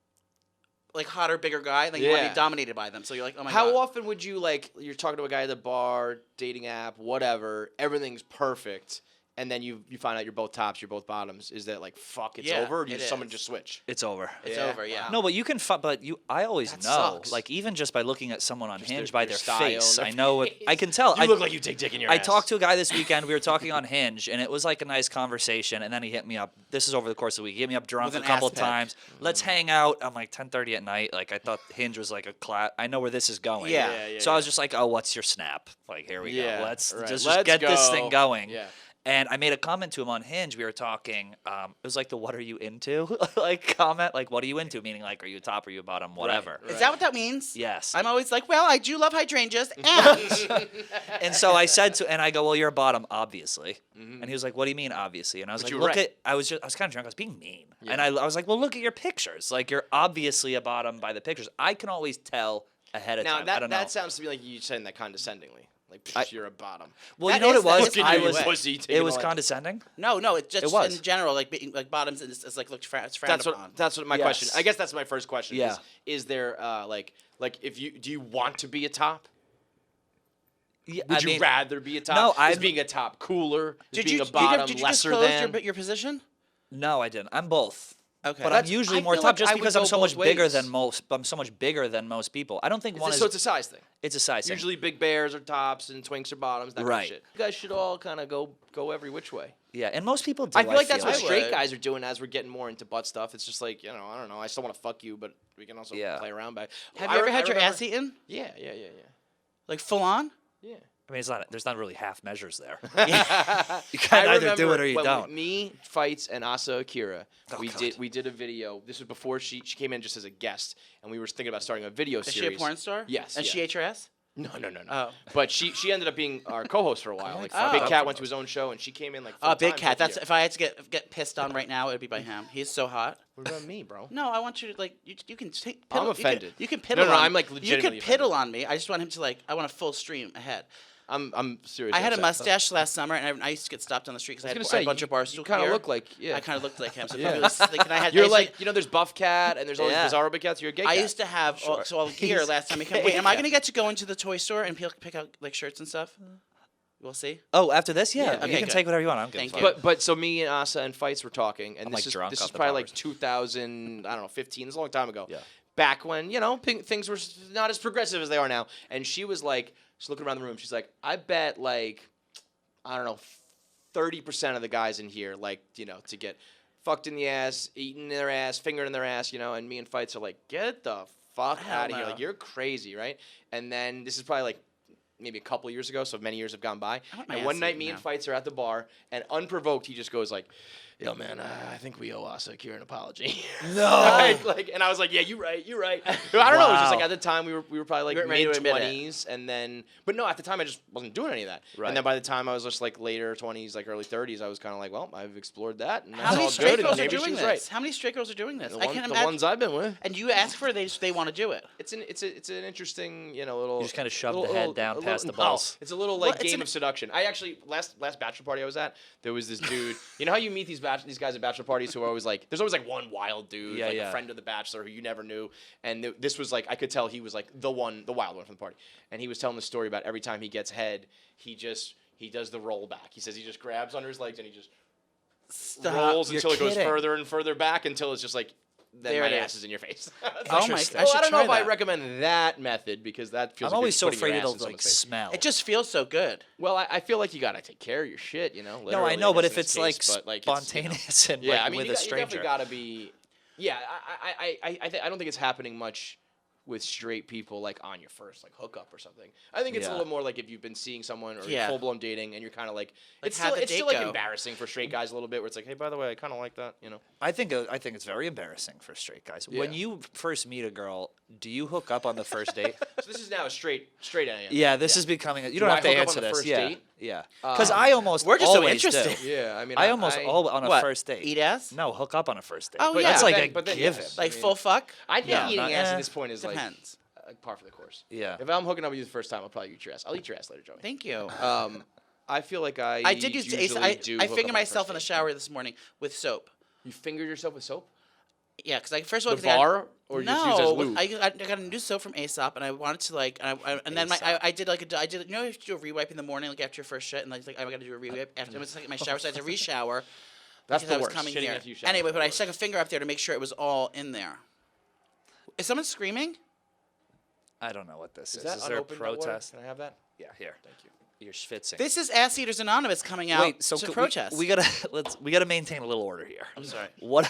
hotter, bigger guy, and then you want to Yeah. be dominated by them. So you're like, oh my How god. often would you like you're talking to a guy at the bar, dating app, whatever, everything's perfect, and then you find out you're both tops, you're both bottoms? Is that like fuck, it's Yeah, over? Or do it someone is. just switch? It's over. It's Yeah. over, yeah. No, but you can. But I always That know. sucks. Like even just by looking at someone on Just Hinge their- by their their style face, and I their know what I can tell. You look like you take dick in your I ass. talked to a guy this weekend. We were talking on Hinge, and it was like a nice conversation. And then he hit me up. This is over the course of the week. He hit me up drunk With a an couple ass pic. times. Let's hang out. I'm like 10:30 at night. Like I thought Hinge was like a class. I know where this is going. Yeah. Yeah, So I was just like, oh, what's your snap? Like here we Yeah, go. Let's right. just Let's get this thing go. going. Yeah. And I made a comment to him on Hinge. We were talking. It was like the "What are you into?" like comment. Like, "What are you into?" Meaning like, "Are you a top? Are you a bottom? Whatever." Is that what that means? Yes. I'm always like, well, I do love hydrangeas, and And so I said and I go, "Well, you're a bottom, obviously." And he was like, "What do you mean, obviously?" And I was But like, you were "Look right. at." I was kind of drunk. I was being mean, and I was like, "Well, look at your pictures. Like, you're obviously a bottom by the pictures. I can always tell ahead of Now time." I don't know. that sounds to me like you saying that condescendingly. Like you're a bottom. Well, That you know what it is- that was? is I kinda was. way. Pussy taking It was all that. condescending. no, it just It was. in general, like being like bottoms is like looked it's frowned That's upon. what. That's what my Yes. question. I guess that's my first question. Yeah. Is there like if you do you want to be a top? Yeah, Would I you mean, rather be a top? No, Is I'm- being a top cooler? Is Did being you a bottom did you lesser disclose than? your position? No, I didn't. I'm both. Okay. But That's- I'm usually I more feel top like just I would because I'm go so much both bigger ways. than most. I'm so much bigger than most people. I don't think one is. So it's a size thing. It's a size thing. Usually big bears are tops and twinks are bottoms. That kind Right. of shit. You guys should all kind of go every which way. Yeah, and most people do. I feel like that's what like. straight would. guys are doing as we're getting more into butt stuff. It's just like, I don't know. I still want to fuck you, but we can also Yeah. play around by. Have you ever had your remember- ass eaten? Yeah. Like full on? Yeah. I mean, it's not. There's not really half measures there. I You can either do remember it or you when don't. Me, Fights, and Asa Akira, Oh, we God. did a video. This was before she came in just as a guest, and we were thinking about starting a video Is series. she a porn star? Yes, And yeah. she ate your ass? No. Oh. But she ended up being our co-host for a while. Like Oh. Big Cat went to his own show, and she came in like. Big full-time Cat. for a That's year. if I had to get pissed on right now, it would be by him. He's so hot. What about me, bro? No, I want you to like you can take. I'm piddle- offended. You can piddle. No, on I'm, like, You legitimately can piddle on me. I just want him to like. I want a full stream ahead. I'm serious. I had a mustache last summer, and I used to get stopped on the street because I had a bunch of Barstool You kind of gear. look like I kind of looked like him. So Yeah. yeah. Like, and I had, You're I used like to, there's Buff Cat and there's all Yeah. these bizarro big cats. You're a gay cat. I used to have all the gear last time. Wait, am I gonna get to go into the toy store and pick out like shirts and stuff? We'll see. Oh, after this, yeah, Yeah. you Okay, can good. take whatever you want. I don't give Thank a you. fuck. But so me and Asa and Fights were talking, and I'm, this like, is drunk this off is the probably like powers. 2000, I don't know, 15. It's a long time ago. Yeah. Back when things were not as progressive as they are now, and she was like, she's looking around the room. She's like, I bet like, I don't know, 30% of the guys in here like to get fucked in the ass, eaten in their ass, fingered in their ass, and me and Fights are like, get the fuck Hell out of here, no. like you're crazy, right? And then this is probably like maybe a couple years ago, so many years have gone by. I want my And ass one night, eaten me and now. Fights are at the bar, and unprovoked, he just goes like, "Yo, man, I think we owe Asa Akira an apology." No. like, and I was like, "Yeah, you're right. I don't know. It was just like Wow. at the time we were probably You like weren't ready to mid admit it. 20s, and then, but no, at the time I just wasn't doing any of that. Right. And then by the time I was just like later 20s, like early 30s, I was kind of like, well, I've explored that, and that's How many all straight good. And girls are maybe she doing was this? right. How many straight girls are doing this? The, I can't the imagine. ones I've been with. And you ask for it, they want to do it. It's an interesting, little. You just kinda shove the little- head down a past little- the balls. No, it's a little Well, like it's game an- of seduction. I actually last bachelor party I was at, there was this dude. You know how you meet these guys at bachelor parties who are always like, there's always like one wild dude, Yeah, like yeah. a friend of the bachelor who you never knew, and this was like I could tell he was like the wild one from the party, and he was telling the story about every time he gets head, he does the roll back. He says he just grabs under his legs and he just rolls You're until it goes kidding. further and further back until it's just like. Then There my it ass is. is in your face. Oh my! Interesting. I Well, should I don't know try if I that. recommend that method because that feels. I'm like always so you're putting afraid your it'll ass in like someone's face. smell. It just feels so good. Well, I feel like you gotta take care of your shit, No, I literally, know, but in if this it's case, like but, it's, spontaneous and yeah, like I mean, with you a definitely stranger. gotta be. Yeah, I don't think it's happening much with straight people like on your first like hookup or something. I think it's a Yeah. little more like if you've been seeing someone or Yeah. full blown dating and you're kind of like it's how'd still the it's date still like go? embarrassing for straight guys a little bit where it's like, hey, by the way, I kind of like that, I think it's very embarrassing for straight guys. When Yeah. you first meet a girl, do you hook up on the first date? So this is now a straight AM. Yeah, this is becoming. You don't Do have I to hook up answer on the this. first Yeah, date? yeah. Because I almost We're just so always interested. do. Yeah, I mean, I almost all on a What? first date. Eat ass? No, hook up on a first date. Oh, But- yeah. That's but like then- a but then given. yes. Like I mean- full fuck? I think No, eating not- ass eh. at this point is like Depends. par for the course. Yeah. If I'm hooking up with you the first time, I'll probably eat your ass. I'll eat your ass later, Joey. Thank you. I feel like I did use usually I do I hook fingered up on the myself first in the date. shower this morning with soap. You fingered yourself with soap? Yeah, because first of all, The bar or you no, just use it as lube? I got a new soap from Aesop, and I wanted to like, and then I did you know, you have to do a rewipe in the morning, like after your first shit, and like I got to do a rewipe after I was taking my shower, so I had to re-shower. That's because the I was worst. coming shitting here. after you shower. Anyway, but I stuck a finger up there to make sure it was all in there. Is someone screaming? I don't know what this is. that Is there a unopened, that water? protest? Can I have that? Yeah, here. Thank you. You're schwitzing. This is Ass Eaters Anonymous coming out Wait, so to could protest. we gotta we gotta maintain a little order here. I'm sorry. What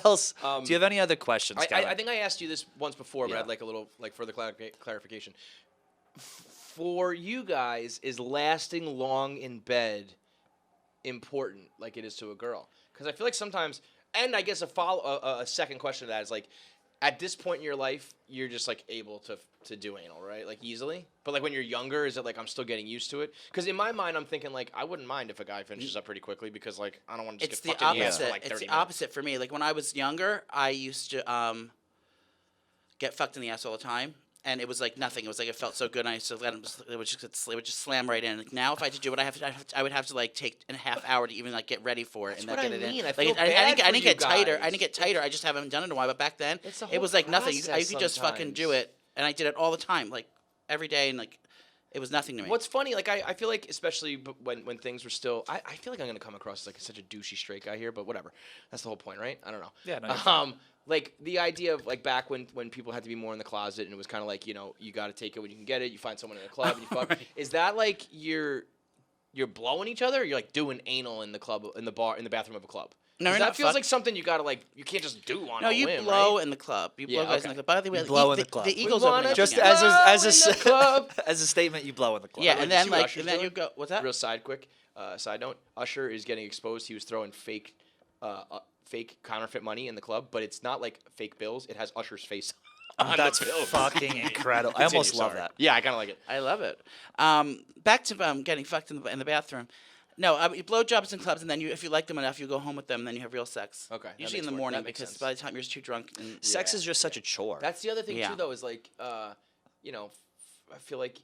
else? Do you have any other questions? Kevin? I think I asked you this once before, but Yeah. I'd like a little further clarification. For you guys, is lasting long in bed important like it is to a girl? Because I feel like sometimes, and I guess a second question to that is like, at this point in your life, you're just like able to do anal, right? Like easily. But like when you're younger, is it like I'm still getting used to it? Because in my mind, I'm thinking like I wouldn't mind if a guy finishes up pretty quickly because like I don't want to just It's get the fucked in the ass opposite. for like 30 It's the minutes. opposite for me. Like when I was younger, I used to get fucked in the ass all the time, and it was like nothing. It was like it felt so good. And I used to let him. It would just slam right in. Like now, if I had to do it, I would have to like take a half hour to even like get ready for it. That's and what then I get mean. it in. I Like, feel I bad didn't for get you tighter. guys. I didn't get tighter. I just haven't done it in a while. But back then, It's a it whole was like nothing. I process could just fucking do sometimes. it, and I did it all the time, like every day, and like it was nothing to me. What's funny, like I feel like especially when things were still, I feel like I'm gonna come across as like such a douchey straight guy here, but whatever. That's the whole point, right? I don't know. Yeah, no, you're fine. Like the idea of like back when people had to be more in the closet and it was kind of like you got to take it when you can get it. You find someone in a club and you fuck. Right. Is that like you're blowing each other? Or you're like doing anal in the club, in the bathroom of a club? No, 'Cause you're that not feels fuck- like something you gotta like. You can't just do on No, a you whim, blow right? in the club. You Yeah, blow guys okay. in the club. By the way, You blow in the club. The We Eagles wanna opening up Just again. as Blow in the club. as a statement, you blow in the club. Yeah, By the and way, then did you see what like Usher's and then you doing? go. What's that? Real side note. Usher is getting exposed. He was throwing fake counterfeit money in the club, but it's not like fake bills. It has Usher's face on That's the bills. fucking incredible. I almost Continue, love sorry. that. Yeah, I kind of like it. I love it. Back to getting fucked in the bathroom. No, you blow jobs in clubs, and then if you like them enough, you go home with them, and then you have real sex. Okay, that Usually in makes the work. morning That makes because sense. by the time you're too drunk. And, Sex Yeah, is just such a chore. That's the other thing Yeah. too, though, is like, I feel like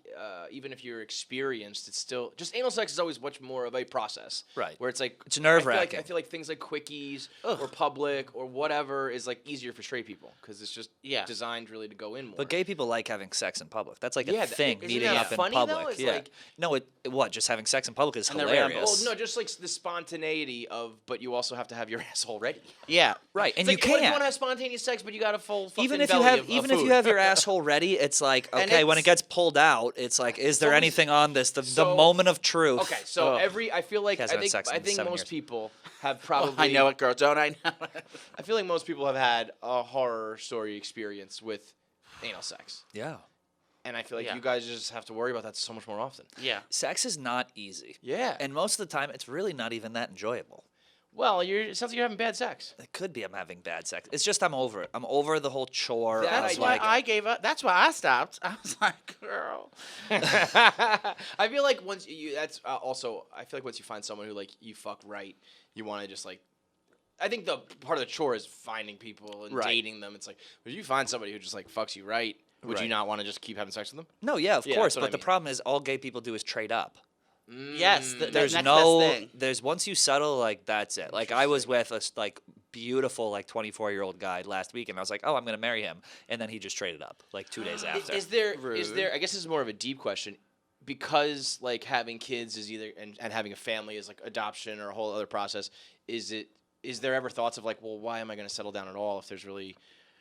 even if you're experienced, it's still just anal sex is always much more of a process, Right. Where it's like It's nerve-wracking. I feel like things like quickies Ugh. or public or whatever is like easier for straight people because it's just Yeah. designed really to go in more. But gay people like having sex in public. That's like Yeah, a thing. isn't Meeting that up in funny, though? public. It's Yeah. like- No, what? Just having sex in public is And they're hilarious. Well, no, just like the spontaneity of, but you also have to have your asshole ready. yeah. Right, and It's you like, what if you can't. want to have spontaneous sex, but you got a full fucking Even if you belly have, of even if food? you have your asshole ready, it's like And okay. When it it's- gets pulled out, it's like, is there always- anything on this? The So- moment of truth. Okay, so Ugh. I feel like Hasn't had sex in 7 most years. people have Oh, probably. I know it, girl. Don't I know it? I feel like most people have had a horror story experience with anal sex, Yeah. and I feel like Yeah. you guys just have to worry about that so much more often. Yeah. Sex is not easy. Yeah, And most of the time, it's really not even that enjoyable. well, it sounds like you're having bad sex. It could be I'm having bad sex. It's just I'm over it. I'm over the whole chore. That of That's I why like, I gave up. That's why I stopped. I was like, girl. I feel like once that's also. I feel like once you find someone who like you fuck right, you want to just like. I think the part of the chore is finding people and Right. dating them. It's like if you find somebody who just like fucks you right, would you Right. not want to just keep having sex with them? No, yeah, of Yeah, course. that's what But I the mean. problem is all gay people do is trade up. Yes. There's next no, best thing. there's once you settle, like that's it. Like I was with a like beautiful like 24-year-old guy last week, and I was like, oh, I'm gonna marry him, and then he just traded up like 2 days after. Is there? Rude. I guess this is more of a deep question, because like having kids is either and having a family is like adoption or a whole other process. Is there ever thoughts of like, well, why am I going to settle down at all if there's really,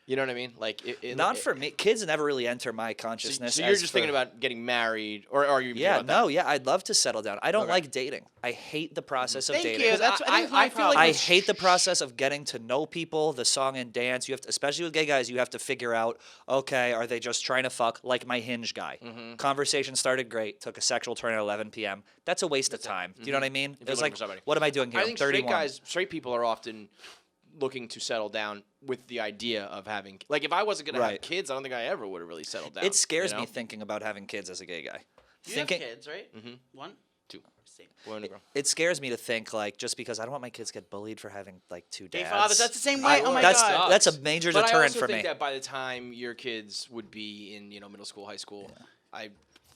you know what I mean? Like Not for me. Kids never really enter my consciousness. So you're as just for- thinking about getting married, or are you? Yeah, thinking about no, yeah, I'd love to settle down. I don't Okay. like dating. I hate the process of Thank dating. you. 'Cause That's I- I, my I feel like I with- hate the process of getting to know people, the song and dance. You have to, especially with gay guys, you have to figure out, okay, are they just trying to fuck like my Hinge guy? Mm-hmm. Conversation started great, took a sexual turn at 11 p.m. That's a waste of time. Do you know what I mean? If It was you're looking like, for somebody. what am I doing here? I I'm think 31. straight people are often looking to settle down with the idea of having. Like, if I wasn't going to have Right. kids, I don't think I ever would have really settled down. It scares you me know? thinking about having kids as a gay guy. You Thinking, have kids, right? Mhm. One? Two. Same. Boy and a girl. it scares me to think like just because I don't want my kids to get bullied for having like two Gay dads. fathers. That's the same way. Oh my that's god. that's a major But I deterrent also for think me. that by the time your kids would be in, middle school, high school,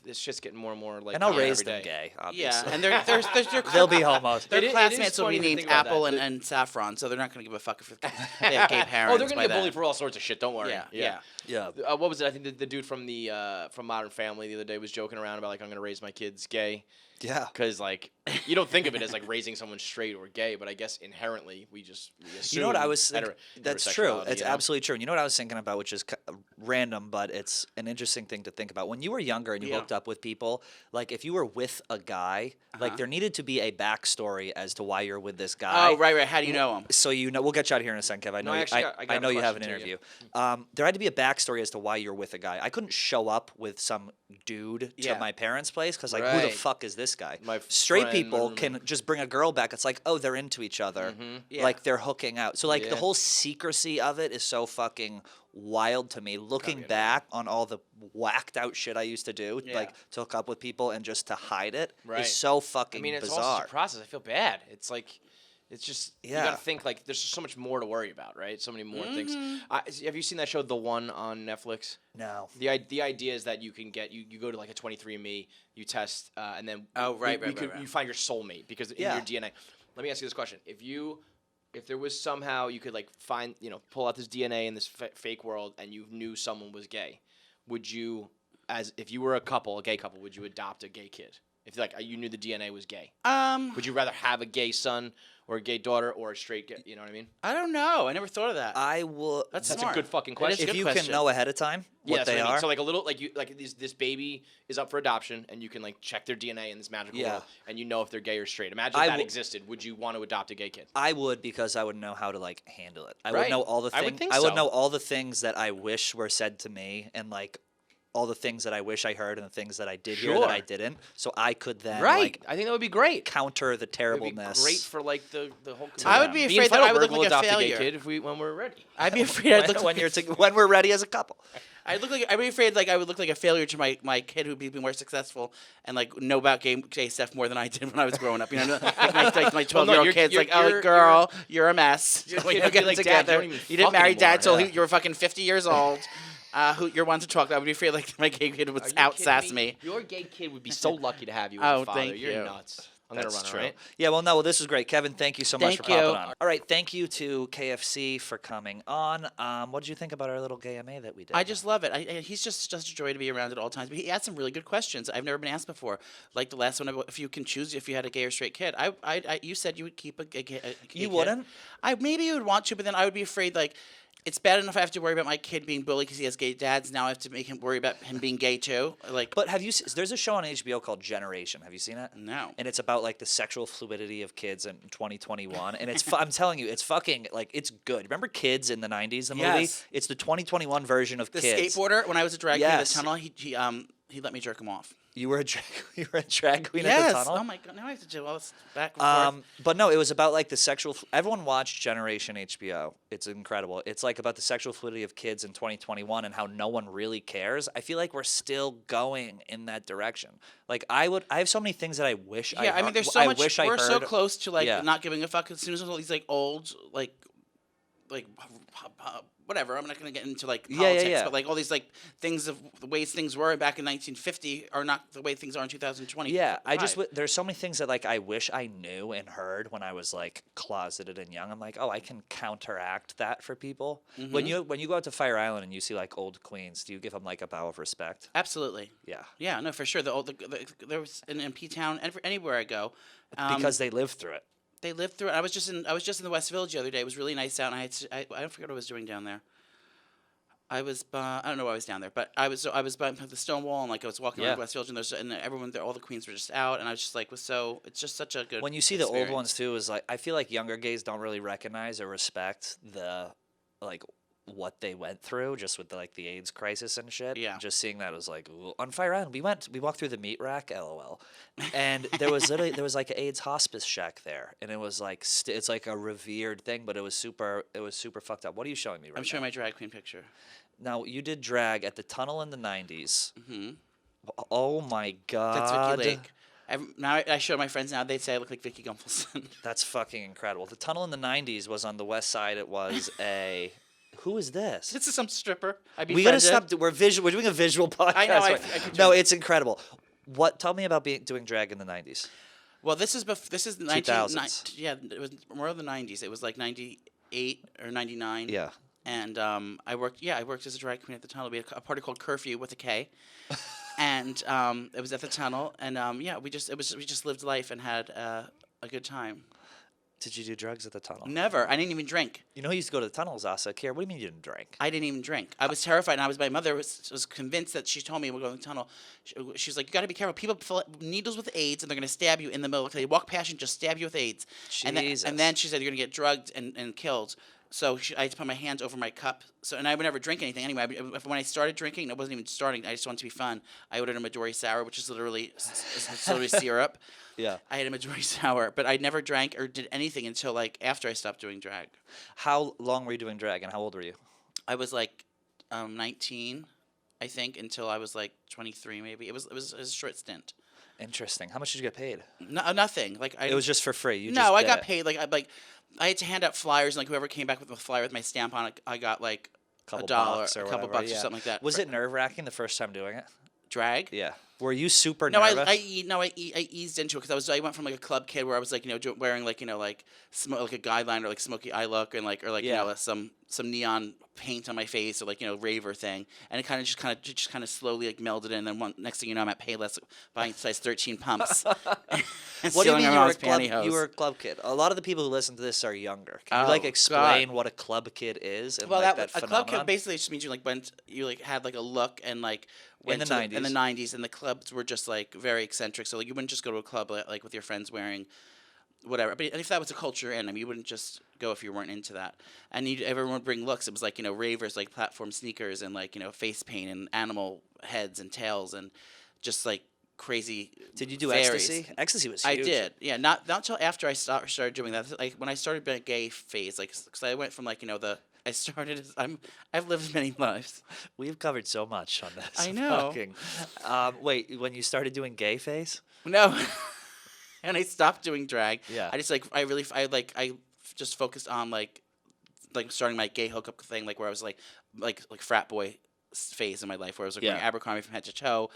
this shit's getting more and more like. And I'll common raise every them day. gay, Yeah, obviously. and their They'll be homos. Their It is classmates will funny be to named think about Apple that. and Saffron, so they're not going to give a fuck if they have gay parents. Oh, they're gonna by get then. bullied for all sorts of shit. Don't worry. Yeah. Yeah. What was it? I think the dude from from Modern Family the other day was joking around about like I'm gonna raise my kids gay Yeah. because like you don't think of it as like raising someone straight or gay, but I guess inherently we assume You know what I was hetero- that's true. heterosexuality, It's you know? absolutely true. And you know what I was thinking about, which is random, but it's an interesting thing to think about. When you were younger and you Yeah. hooked up up with people, like if you were with a guy, like there needed to be a backstory as to why you're with this guy. Oh, right. How do you know him? So we'll get you out here in a second, Kev. I know, I actually got I know a you have an question too, interview. There had to be a backstory as to why you're with a guy. I couldn't show up with some dude to Yeah. my parents' place because, like, who the Right. fuck is this guy? My Straight friend, people can just bring a girl back. It's like, oh, they're into each other, Yeah. like they're hooking out. So, like, the Yeah. whole secrecy of it is so fucking wild to me. Looking back on all the whacked out shit I used to do, Yeah. like to hook up with people and just to hide it, Right. is so fucking I mean, it's bizarre. also a process. I feel bad. It's like, it's just you Yeah. gotta think like there's just so much more to worry about, right? So many more things. Have you seen that show, The One, on Netflix? No. The idea is that you can get you go to like a 23andMe, you test, and then Right. you find your soulmate because in Yeah. your DNA. Let me ask you this question: if there was somehow you could like find pull out this DNA in this fake world and you knew someone was gay, would you, as if you were a gay couple, would you adopt a gay kid? If like you knew the DNA was gay, would you rather have a gay son or a gay daughter or a straight gay? You know what I mean? I don't know. I never thought of that. I will. That's That's smart. a good fucking It is question. a If good you question. can know ahead of time what that's they I mean. are. So like a little this baby is up for adoption and you can like check their DNA in this magical Yeah. world and you know if they're gay or straight. Imagine I if that will- existed. Would you want to adopt a gay kid? I would, because I would know how to like handle it. I would Right. know all the I things. would think I would so. know all the things that I wish were said to me, and like all the things that I wish I heard, and the things that I did hear that I Sure. didn't. So I could then Right. like I think that would be great. counter the It would be terribleness. great for like the whole. I would be Me afraid and that I would Feidelberg look will like a adopt failure. gay kid when we're ready. I'd be afraid I'd look when we're ready as a couple. I'd be afraid like I would look like a failure to my kid who'd be more successful and like know about gay stuff more than I did when I was growing up. You know, like my 12-year-old your- kid's your- like, oh your- girl, you're a mess. Your When kid you would be get like, "Dad, you together, don't even you didn't fuck marry anymore." dad till Yeah. you were fucking 50 years old. Who you're one to talk. I would be afraid like my gay kid would Are you out kidding sass me. Your gay kid would be so lucky to have you as Oh, a father. thank You're you. nuts. I'm gonna That's run, true. all right? Yeah, well, this was great, Kevin. Thank you so much Thank for popping you. on. All right, thank you to KFC for coming on. What did you think about our little gay MA that we did? I just love it. He's just a joy to be around at all times. But he asked some really good questions I've never been asked before. Like the last one about if you can choose if you had a gay or straight kid. You said you would keep a gay You kid. wouldn't? I maybe you would want to, but then I would be afraid like. It's bad enough I have to worry about my kid being bullied because he has gay dads. Now I have to make him worry about him being gay too. Like, But have you? There's a show on HBO called Generation. Have you seen it? No. And it's about like the sexual fluidity of kids in 2021, and it's. I'm telling you, it's fucking like it's good. Remember Kids in the 90s? The movie. Yes. It's the 2021 version of the Kids. skateboarder when I was a drag queen at Yes. the tunnel, he let me jerk him off. You were a drag. You were a drag queen Yes. at the tunnel. Oh my god. Now I have to do all this back and forth. But no, it was about like the sexual. Everyone watched Generation HBO. It's incredible. It's like about the sexual fluidity of kids in 2021 and how no one really cares. I feel like we're still going in that direction. Like I have so many things that I wish. Yeah, I mean, there's so much. Wish I We're so heard. close to like Yeah. not giving a fuck. As soon as all these like old like whatever. I'm not gonna get into like Yeah, politics, yeah. but like all these like things of the ways things were back in 1950 are not the way things are in 2020. Yeah, there's so many things that like I wish I knew and heard when I was like closeted and young. I'm like, oh, I can counteract that for people. When you go out to Fire Island and you see like old queens, do you give them like a bow of respect? Absolutely. Yeah, Yeah, no, for sure. There was in P Town and anywhere I go, because they lived through it. they lived through it. I was just in the West Village the other day. It was really nice out, and I don't forget what I was doing down there. I don't know why I was down there, but I was by the stone wall, and like I was walking around West Village, and everyone there, all the queens were just out, and I was just like, it's just such a good. When you see the old experience. ones too, is like I feel like younger gays don't really recognize or respect the like what they went through just with the AIDS crisis and shit. Yeah. Just seeing that was like, ooh. On Fire Island, we walked through the meat rack, lol, and there was like an AIDS hospice shack there, and it was like it's like a revered thing, but it was super fucked up. What are you showing me right I'm showing now? my drag queen picture. Now you did drag at the tunnel in the 90s. Mm-hmm. Oh my god. That's Vicky Lake. Now I show my friends now. They say I look like Vicky Gunvalson. That's fucking incredible. The tunnel in the 90s was on the west side. It was a. Who is this? This is some stripper. We gotta stop. We're doing a visual podcast. I know, I right? could No, do it. it's incredible. Tell me about doing drag in the 90s. Well, this is 2000s. Yeah, it was more of the 90s. It was like 98 or 99. Yeah. And I worked as a drag queen at the tunnel. We had a party called Curfew with a K, and it was at the tunnel. And we just lived life and had a good time. Did you do drugs at the tunnel? Never. I didn't even drink. You know, who used to go to the tunnels, Asa. Kier, what do you mean you didn't drink? I didn't even drink. I was terrified. And my mother was convinced that she told me we're going to the tunnel. She was like, you got to be careful. People fill needles with AIDS and they're going to stab you in the middle. They walk past you and just stab you with AIDS. Jesus. And then she said, you're going to get drugged and killed. So I had to put my hands over my cup. And I would never drink anything anyway. When I started drinking, it wasn't even starting. I just wanted to be fun. I ordered a Midori sour, which is literally syrup. Yeah. I had a Midori sour, but I never drank or did anything until like after I stopped doing drag. How long were you doing drag, and how old were you? I was like 19, I think, until I was like 23 maybe. It was a short stint. Interesting. How much did you get paid? No, nothing. Like It was just for free. You no, just I did got it. paid. I had to hand out flyers, and like whoever came back with a flyer with my stamp on it, I got like Couple $1, bucks or a couple whatever, bucks yeah. or something like that. Was it nerve-wracking the first time doing it? drag? Yeah. Were you super No, nervous? I eased into it because I went from like a club kid where I was like wearing like like a guideline or like smoky eye look and like Yeah. some neon paint on my face or like raver thing, and it kind of slowly like melded in. And then next thing you know, I'm at Payless buying size 13 pumps. And What do you stealing mean my you were, mom's a club, pantyhose. you were a club kid? A lot of the people who listen to this are younger. Can you Oh, like God. explain what a club kid is? And Well, like that that a club phenomenon? kid basically just means you had like a look and like In went the to 90s. in the 90s, and the clubs were just like very eccentric. So like you wouldn't just go to a club like with your friends wearing whatever. But if that was a culture in, I mean, you wouldn't just go if you weren't into that. And everyone would bring looks. It was like ravers like platform sneakers and like face paint and animal heads and tails and just like crazy. Did you do fairies. ecstasy? Ecstasy was I huge. did, yeah. Not until after I started doing that. Like when I started being gay phase, like because I went from like I started. I've lived many lives. We've covered so much on this. I know. Fucking. Wait, when you started doing gay face? No, and I stopped doing drag. Yeah. I just I just focused on like starting my gay hookup thing, like where I was like frat boy phase in my life, where I was like Yeah. wearing Abercrombie from head to toe.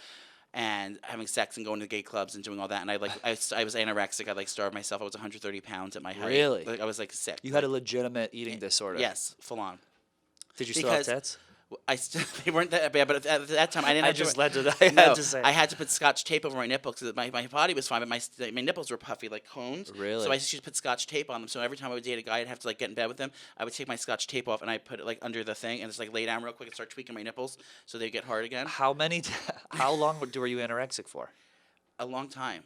And having sex and going to gay clubs and doing all that, and I was anorexic. I starved myself. I was 130 pounds at my height. Really? Like I was like sick. You had a legitimate eating disorder. Yes, full on. Did you still have Because- tits? I still they weren't that bad, but at that time I didn't. I have just to, led to that. I no, had to say. I had to put Scotch tape over my nipples because my body was fine, but my nipples were puffy like cones. Really? So I used to put Scotch tape on them. So every time I would date a guy, I'd have to get in bed with him. I would take my Scotch tape off and I put it under the thing and just lay down real quick and start tweaking my nipples so they get hard again. How long were you anorexic for? A long time.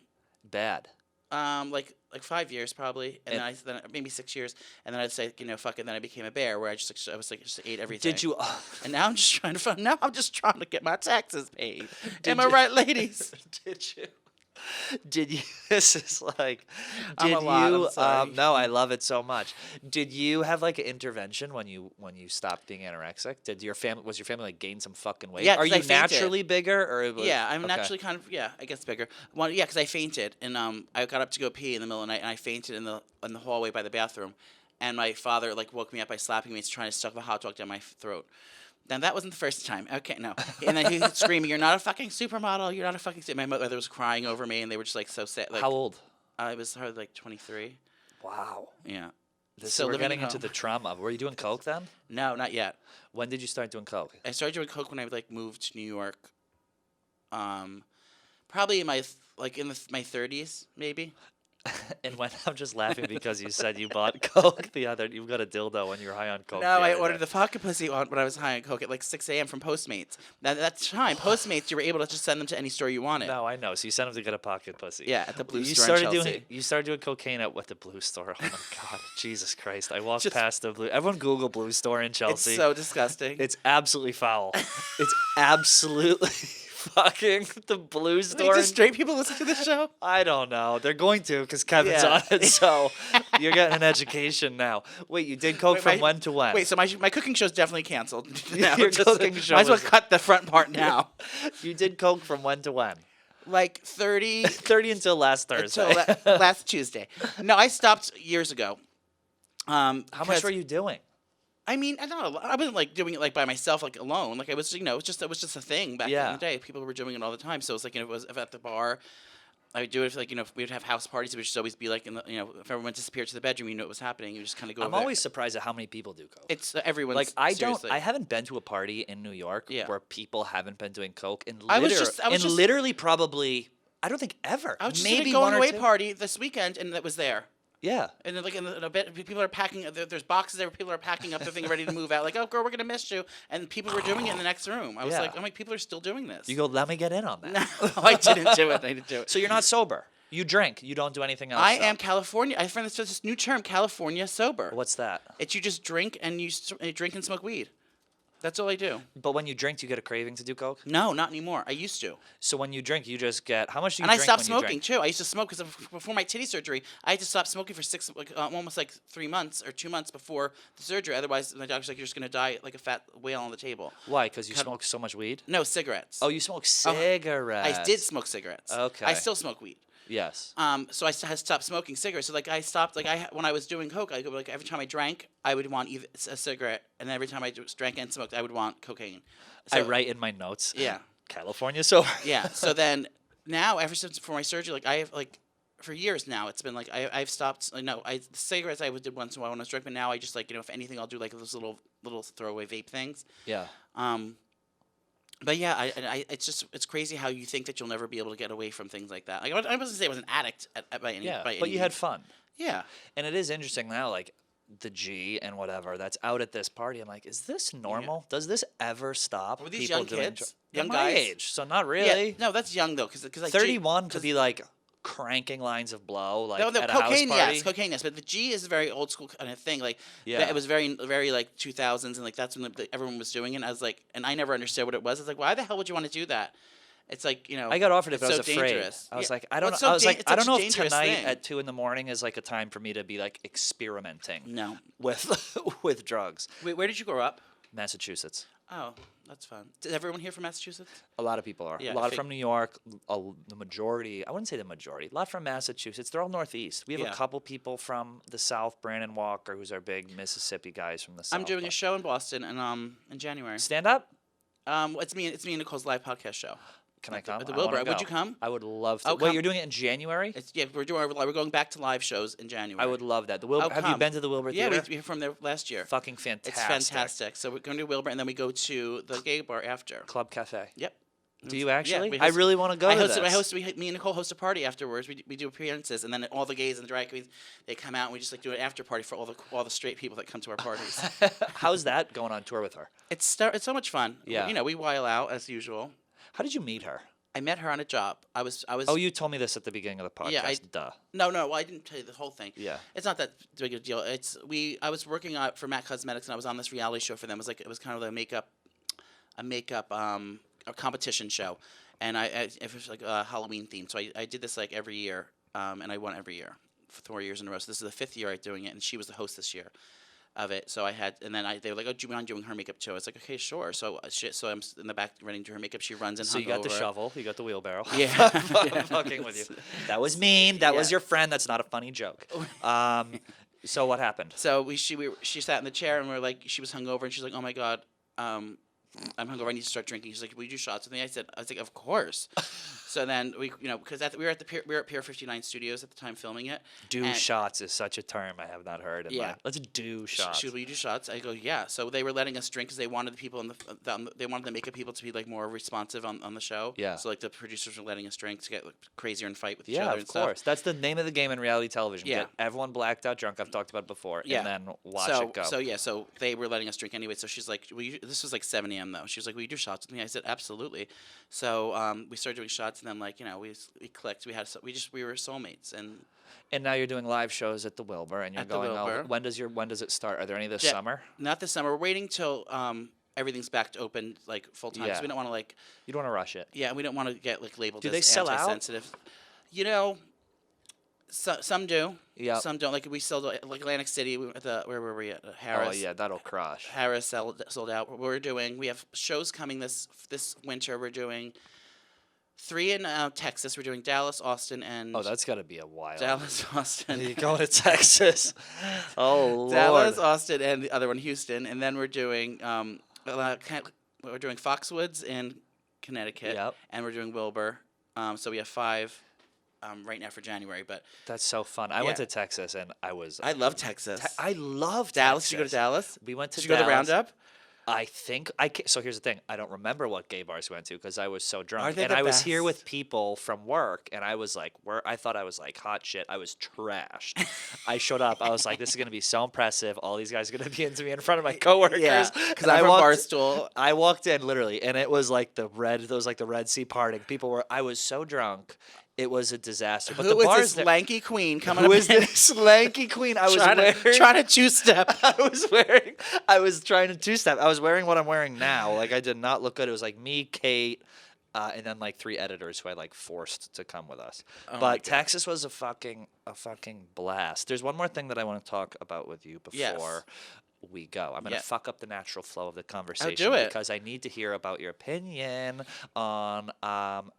Bad. Like 5 years probably, and then maybe 6 years, and then I'd say fuck it. And then I became a bear where I just ate everything. Did you? And now I'm just trying to get my taxes paid. Am I right, ladies? Did you? Did you? This is like. I'm Did a lot, you? I'm sorry. No, I love it so much. Did you have like an intervention when you stopped being anorexic? Was your family gain some fucking weight? Yeah, Are 'cause I you fainted. naturally bigger or? Yeah, I'm okay. naturally kind of I guess bigger. Because I fainted and I got up to go pee in the middle of the night and I fainted in the hallway by the bathroom, and my father woke me up by slapping me and trying to stuff a hot dog down my throat. Now that wasn't the first time. Okay, no. And then he was screaming, "You're not a fucking supermodel. You're not a fucking." My mother was crying over me, and they were just so sad. How old? I was probably 23. Wow. Yeah. So we're getting into the trauma. Were you doing coke then? No, not yet. When did you start doing coke? I started doing coke when I moved to New York. Probably in my 30s, maybe. And when I'm just laughing because you said you bought coke you got a dildo when you were high on coke. No, the I other ordered day. the pocket pussy when I was high on coke at 6 a.m. from Postmates. Now, at that time, Postmates, you were able to just send them to any store you wanted. No, I know. So you sent him to get a pocket pussy. Yeah, at the Blue you Store in started Chelsea. doing you started doing cocaine at the Blue Store. Oh my God, Jesus Christ! I walked Just- past the Blue. Everyone Google Blue Store in It's Chelsea. so disgusting. It's absolutely foul. It's absolutely fucking the Blue Store. Just straight people listen to this show? I don't know. They're going to because Kevin's Yeah. on it. So you're getting an education now. Wait, you did coke Wait, from my- when to when? Wait, so my cooking show's definitely canceled. Your cooking show Might as well is- cut the front part now. You did coke from when to when? 30 30 until last Thursday. until last Tuesday. No, I stopped years ago. How much were you doing? I mean, I don't know. I wasn't doing it by myself, alone. It was, it was just a thing back Yeah. in the day. People were doing it all the time. So it was it was at the bar. I would do it if we would have house parties. It would just always be in the if everyone disappeared to the bedroom, you know what was happening. You just kind of go. I'm over there. always surprised at how many people do coke. It's everyone's. Seriously. I haven't been to a party in New York Yeah. where people haven't been doing coke in I was just- literally probably I don't think ever. I was just maybe at a going one or away two. party this weekend, and that was there. Yeah. And then, like, in a bit, people are packing. There's boxes there. People are packing up their thing, ready to move out. Like, oh, girl, we're gonna miss you. And people were doing it in the next room. I was Yeah. like, oh my, people are still doing this. You go, let me get in on that. No, I didn't do it. I didn't do it. So you're not sober. You drink. You don't do anything else. I am California. I find this new term, California sober. What's that? It's you just drink and you drink and smoke weed. That's all I do. But when you drink, do you get a craving to do coke? No, not anymore. I used to. So when you drink, you just get how much do you And I drink stopped when you smoking drink? too. I used to smoke because before my titty surgery, I had to stop smoking for almost like 3 months or 2 months before the surgery. Otherwise, my doctor's like, you're just gonna die like a fat whale on the table. Why? Because you smoke so much weed? No, cigarettes. Oh, you smoke cigarettes. I did smoke cigarettes. Okay. I still smoke weed. Yes. So I had stopped smoking cigarettes. So like I stopped when I was doing coke, I go like every time I drank, I would want either a cigarette, and every time I drank and smoked, I would want cocaine. So, I write in my notes. Yeah. California sober. Yeah. So then now, ever since before my surgery, like I have like for years now, it's been like I've stopped. No, the cigarettes I did once in a while when I was drinking, but now I just like if anything, I'll do like those little throwaway vape things. Yeah. But yeah, it's crazy how you think that you'll never be able to get away from things like that. Like I wasn't say I was an addict by any. Yeah. by any But you had means. fun. Yeah. And it is interesting now, like the G and whatever that's out at this party. I'm like, is this normal? Does this ever stop? Were these people young doing kids? They're Young my guys? age, so not really. Yeah. No, that's young though, because like 31 to be like cranking lines of blow like no, at a cocaine, house party. yes, cocaine, yes, but the G is a very old school kind of thing. Like, Yeah. it was very, very like 2000s, and like that's when everyone was doing it. And I was like, and I never understood what it was. I was like, why the hell would you want to do that? It's like I got offered it, but I it's was so afraid. dangerous. I was Yeah. like, I Well, don't. it's I so was like, it's I don't such a know if dangerous tonight thing. at 2 a.m. is like a time for me to be like experimenting No. with with drugs. Wait, where did you grow up? Massachusetts. Oh, that's fun. Is everyone here from Massachusetts? A lot of people are. Yeah, a I lot fig- from New York. The majority. I wouldn't say the majority. A lot from Massachusetts. They're all Northeast. We have Yeah. a couple people from the South. Brandon Walker, who's our big Mississippi guys from the South. I'm doing a but- show in Boston in January. stand up. It's me and Nicole's live podcast show. Can I At the- come? at the I wanna Wilbur. Would go. you come? I would love to. Oh, Wait, come. you're doing it in January? We're going back to live shows in January. I would love that. The Wilbur. Oh, Have you come. been to the Wilbur Yeah, Theater? we were from there last year. Fucking fantastic. It's fantastic. So we're going to Wilbur, and then we go to the gay bar after. Club Cafe. Yep. Do you actually? we I host- really want to go to this. Me and Nicole host a party afterwards. We do appearances, and then all the gays and the drag queens, they come out, and we just like do an after party for all the straight people that come to our parties. How's that going on tour with her? It's so much fun. Yeah. We while out as usual. How did you meet her? I met her on a job. I was. Oh, you told me this at the beginning of the podcast. Yeah, Duh. No, well, I didn't tell you the whole thing. Yeah. It's not that big a deal. I was working for Mac Cosmetics, and I was on this reality show for them. It was kind of a competition show, and it was like a Halloween theme. So I did this like every year, and I won every year for 4 years in a row. So this is the 5th year I'm doing it, and she was the host this year of it. So they were like, "Oh, do you mind doing her makeup too?" I was like, "Okay, sure." So I'm in the back running to her makeup. She runs in. So you got the shovel. You got the wheelbarrow. Yeah. I'm fucking with you. That was mean. That was Yeah. your friend. That's not a funny joke. So what happened? So she sat in the chair, and she was hungover, and she's like, "Oh my god, I'm hungover. I need to start drinking." She's like, "Will you do shots with me?" I was like, "Of course." So then because we were at Pier 59 Studios at the time filming it. Do and shots is such a term I have not heard. Yeah. Let's do shots. She was, "Will you do shots?" I go, "Yeah." So they were letting us drink because they wanted the people they wanted the makeup people to be like more responsive on the show. Yeah. So like the producers were letting us drink to get like, crazier and fight with each Yeah, other of and stuff. course. That's the name of the game in reality television. Yeah. Get everyone blacked out drunk. I've talked about it before. Yeah. And then watch so, it go. So they were letting us drink anyway. So she's like, this was like 7 a.m. though. She was like, "Will you do shots with me?" I said, "Absolutely." So we started doing shots, and then we clicked. We were soulmates, and And now you're doing live shows at the Wilbur, and you're At the going Wilbur. out. When does it start? Are there any this Yeah. summer? not this summer. We're waiting till everything's back to open like full time. Yeah. So we don't want to You don't want to rush it. we don't want to get like labeled Do as they sell out? anti-sensitive. Some do. Yep. Some don't. Like we sold like Atlantic City. Where were we at? Harris. Oh yeah, that'll crush. Harris sold out. We have shows coming this winter. We're doing 3 in Texas. We're doing Dallas, Austin, and Oh, that's got to be a while. Dallas, Austin. You're going to Texas. Oh Lord. Dallas, Austin, and the other one, Houston. And then we're doing Foxwoods in Connecticut, Yep. and we're doing Wilbur. So we have 5 right now for January. But That's so fun. I went Yeah. to Texas and I was. I love Texas. I love Dallas. Texas. Did you go to Dallas? We went to Did you go to the Dallas. Roundup? I think so here's the thing. I don't remember what gay bars we went to because I was so drunk. Aren't they And the I was here best? with people from work, and I was like, I thought I was like hot shit. I was trashed. I showed up. I was like, this is gonna be so impressive. All these guys are gonna be into me in front of my coworkers. Yeah, because And I'm from walked- Barstool. I walked in literally, and it was like the Red Sea parting. People were. I was so drunk. It was a disaster. But Who the is bars this there- lanky queen coming Who up is in- this lanky queen? I was trying to two-step? I was trying to two-step. I was wearing what I'm wearing now. Like, I did not look good. It was like me, Kate, and then like 3 editors who I like forced to come with us. Oh my But God. Texas was a fucking blast. There's one more thing that I want to talk about with you before Yes. we go. I'm gonna Yeah. fuck up the natural flow of the conversation it. because I need to hear about your opinion on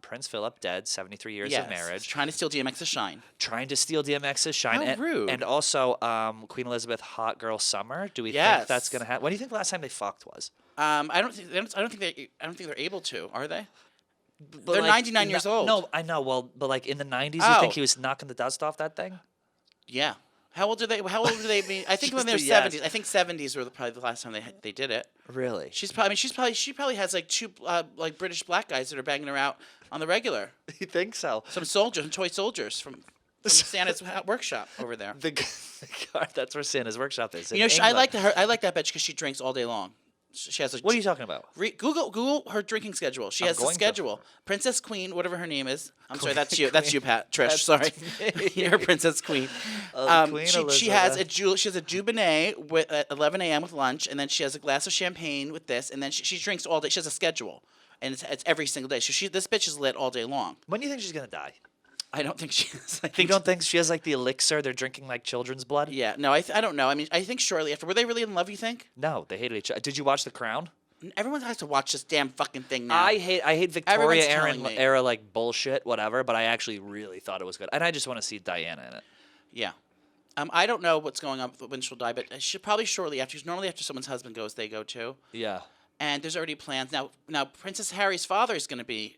Prince Philip dead, 73 years of marriage, Trying to steal DMX's shine. trying to steal DMX's shine. How and, rude. And also Queen Elizabeth Hot Girl Summer. Do we think Yes. that's gonna happen? When do you think the last time they fucked was? I don't think they're able to. Are they? But They're like, 99 years old. No, I know. Well, but like in the 90s, you Oh. think he was knocking the dust off that thing? Yeah. How old do they be? I think when they're Just a yes. 70s. I think 70s were probably the last time they did it. Really? She probably has like 2 like British black guys that are banging her out on the regular. You think so? Some soldiers, some toy soldiers from Santa's workshop over there. The God, that's where Santa's workshop is. You know, I like that bitch because she drinks all day long. She has a. What are you talking about? Google her drinking schedule. She I'm has a going to. schedule. Princess Queen, whatever her name is. I'm sorry, that's you. Queen. That's you, Pat. Trish. That's Sorry, me. you're Princess Queen. Queen She has Elizabeth. she has a Dubonnet with at 11 a.m. with lunch, and then she has a glass of champagne with this, and then she drinks all day. She has a schedule, and it's every single day. So this bitch is lit all day long. When do you think she's gonna die? I don't think she is. I You think don't think she has like the elixir? They're drinking like children's blood? Yeah, no, I don't know. I mean, I think shortly after. Were they really in love? You think? No, they hated each other. Did you watch The Crown? Everyone has to watch this damn fucking thing now. I hate Everyone's Victoria telling me. era like bullshit, whatever. But I actually really thought it was good, and I just want to see Diana in it. Yeah. I don't know what's going on when she'll die, but she probably shortly after. Normally after someone's husband goes, they go too. Yeah. And there's already plans now. Princess Harry's father is going to be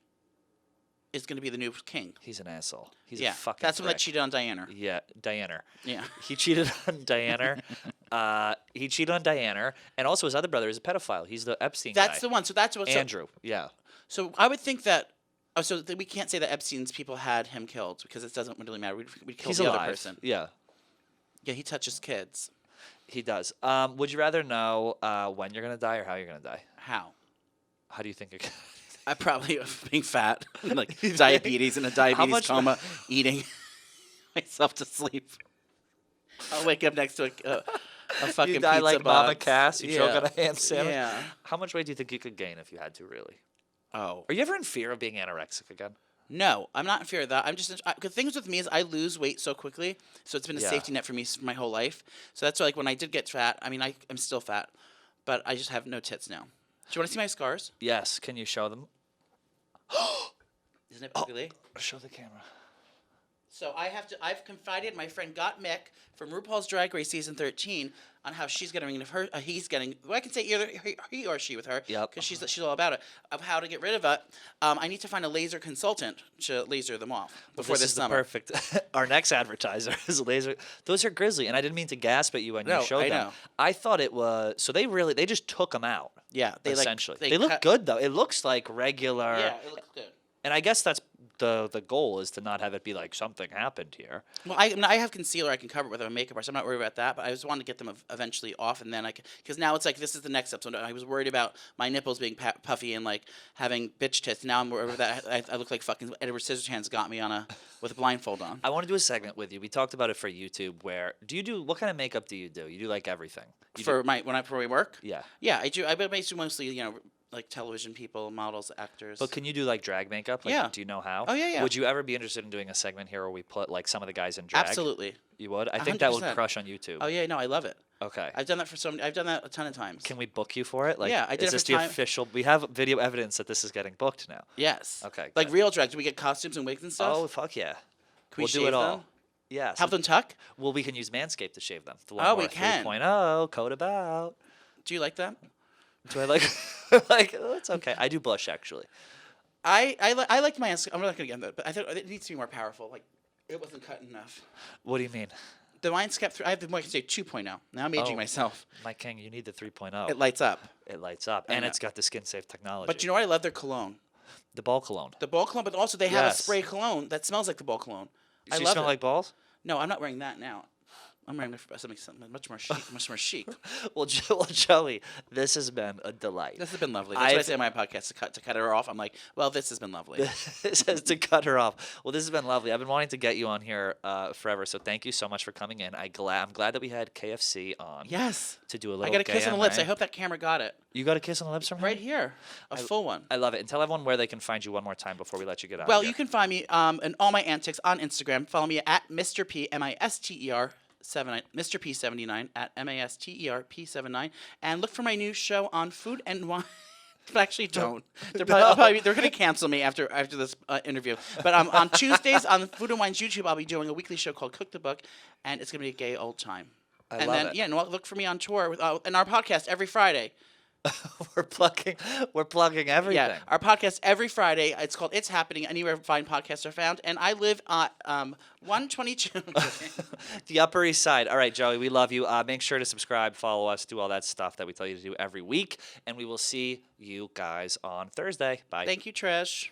the new king. He's an asshole. He's Yeah, a fucking that's the one that prick. cheated on Diana. Yeah, Diana. Yeah. He cheated on Diana. He cheated on Diana, and also his other brother is a pedophile. He's the Epstein guy. That's the one. So that's what. Andrew. Yeah. So I would think that. Oh, so we can't say that Epstein's people had him killed because it doesn't really matter. We killed He's the alive. other person. Yeah, Yeah, he touches kids. he does. Would you rather know when you're gonna die or how you're gonna die? How? How do you think you're gonna? I probably being fat, like diabetes in a diabetes much- coma, eating myself to sleep. I'll wake up next to a fucking You die pizza like Mama box. Cass. You choke on a ham sandwich. Yeah. How much weight do you think you could gain if you had to? Really? Oh. Are you ever in fear of being anorexic again? No, I'm not in fear of that. I'm just the things with me is I lose weight so quickly, so it's been a Yeah. safety net for me my whole life. So that's why, like when I did get fat. I mean, I'm still fat, but I just have no tits now. Do you want to see my scars? Yes. Can you show them? Isn't it ugly? Show the camera. So I've confided my friend Got Mick from RuPaul's Drag Race season 13 on how she's getting rid of her. He's getting. Well, I can say either he or she with her. Yep. Because she's all about it. Of how to get rid of it. I need to find a laser consultant to laser them off before this is summer. the perfect. Our next advertiser is laser. Those are grizzly, and I didn't mean to gasp at you when No, you showed I them. know. I thought it was. So they just took them out. Yeah, they essentially. Like, they look cut- good though. It looks like regular. Yeah, it looks good. And I guess that's the goal is to not have it be like something happened here. Well, I have concealer I can cover it with a makeup brush. I'm not worried about that, but I just wanted to get them eventually off, and then I can, because now it's like this is the next episode. I was worried about my nipples being puffy and like having bitch tits. Now I'm worried that I look like fucking Edward Scissorhands got me with a blindfold on. I want to do a segment with you. We talked about it for YouTube. Where what kind of makeup do you do? You do like everything. You For do, my work. yeah. Yeah, I do. I basically mostly like television people, models, actors. But can you do like drag makeup? Like, Yeah. Do you know how? Oh, yeah, yeah. Would you ever be interested in doing a segment here where we put like some of the guys in drag? Absolutely. You would? I think that would 100%. crush on YouTube. Oh yeah, no, I love it. Okay. I've done that I've done that a ton of times. Can we book you for it? Like, Yeah, I did is it this for the time- official? We have video evidence that this is getting booked now. Yes. Okay, Like good. real drag. Do we get costumes and wigs and stuff? Oh fuck yeah! Can we We'll do shave it all. them? Yes. Help them tuck? Well, we can use Manscaped to shave them. The Oh, we Lawnmower can. 3.0 code about. Do you like that? Do I like? like, oh, it's okay. I do blush actually. I like my. I'm not gonna get into that, but I thought it needs to be more powerful. Like it wasn't cut enough. What do you mean? The Winescap 3. I have the Winescap 2.0. Now I'm aging myself. My king, you need the 3.0. It lights up. It lights up, and it's got the skin-safe technology. But you know what? I love their cologne. The ball cologne. The ball cologne, but also they have a Yes. spray cologne that smells like the ball cologne. So I you love smell it. like balls? No, I'm not wearing that now. I'm wearing something much more chic. Much more chic. Well, Joey, this has been a delight. This has been lovely. That's what I say on my podcast to cut her off. I'm like, well, this has been lovely. This has to cut her off. Well, this has been lovely. I've been wanting to get you on here forever, so thank you so much for coming in. I'm glad that we had KFC on. Yes. To do a little. I got a kiss on the lips. AMA. I hope that camera got it. You got a kiss on the lips from him? Right here, a full one. I love it. And tell everyone where they can find you one more time before we let you get out. Well, of here. you can find me and all my antics on Instagram. Follow me at Mr. P MISTER 79 Mr. P79 at MASTER P79, and look for my new show on Food and Wine. But actually, don't. They're going to cancel me after this interview. But on Tuesdays on Food and Wine's YouTube, I'll be doing a weekly show called Cook the Book, and it's going to be a gay old time. I love it. Yeah, and look for me on tour with and our podcast every Friday. We're plugging everything. Yeah, our podcast every Friday. It's called It's Happening, anywhere fine podcasts are found. And I live at 122. The Upper East Side. All right, Joey, we love you. Make sure to subscribe, follow us, do all that stuff that we tell you to do every week. And we will see you guys on Thursday. Bye. Thank you, Trish.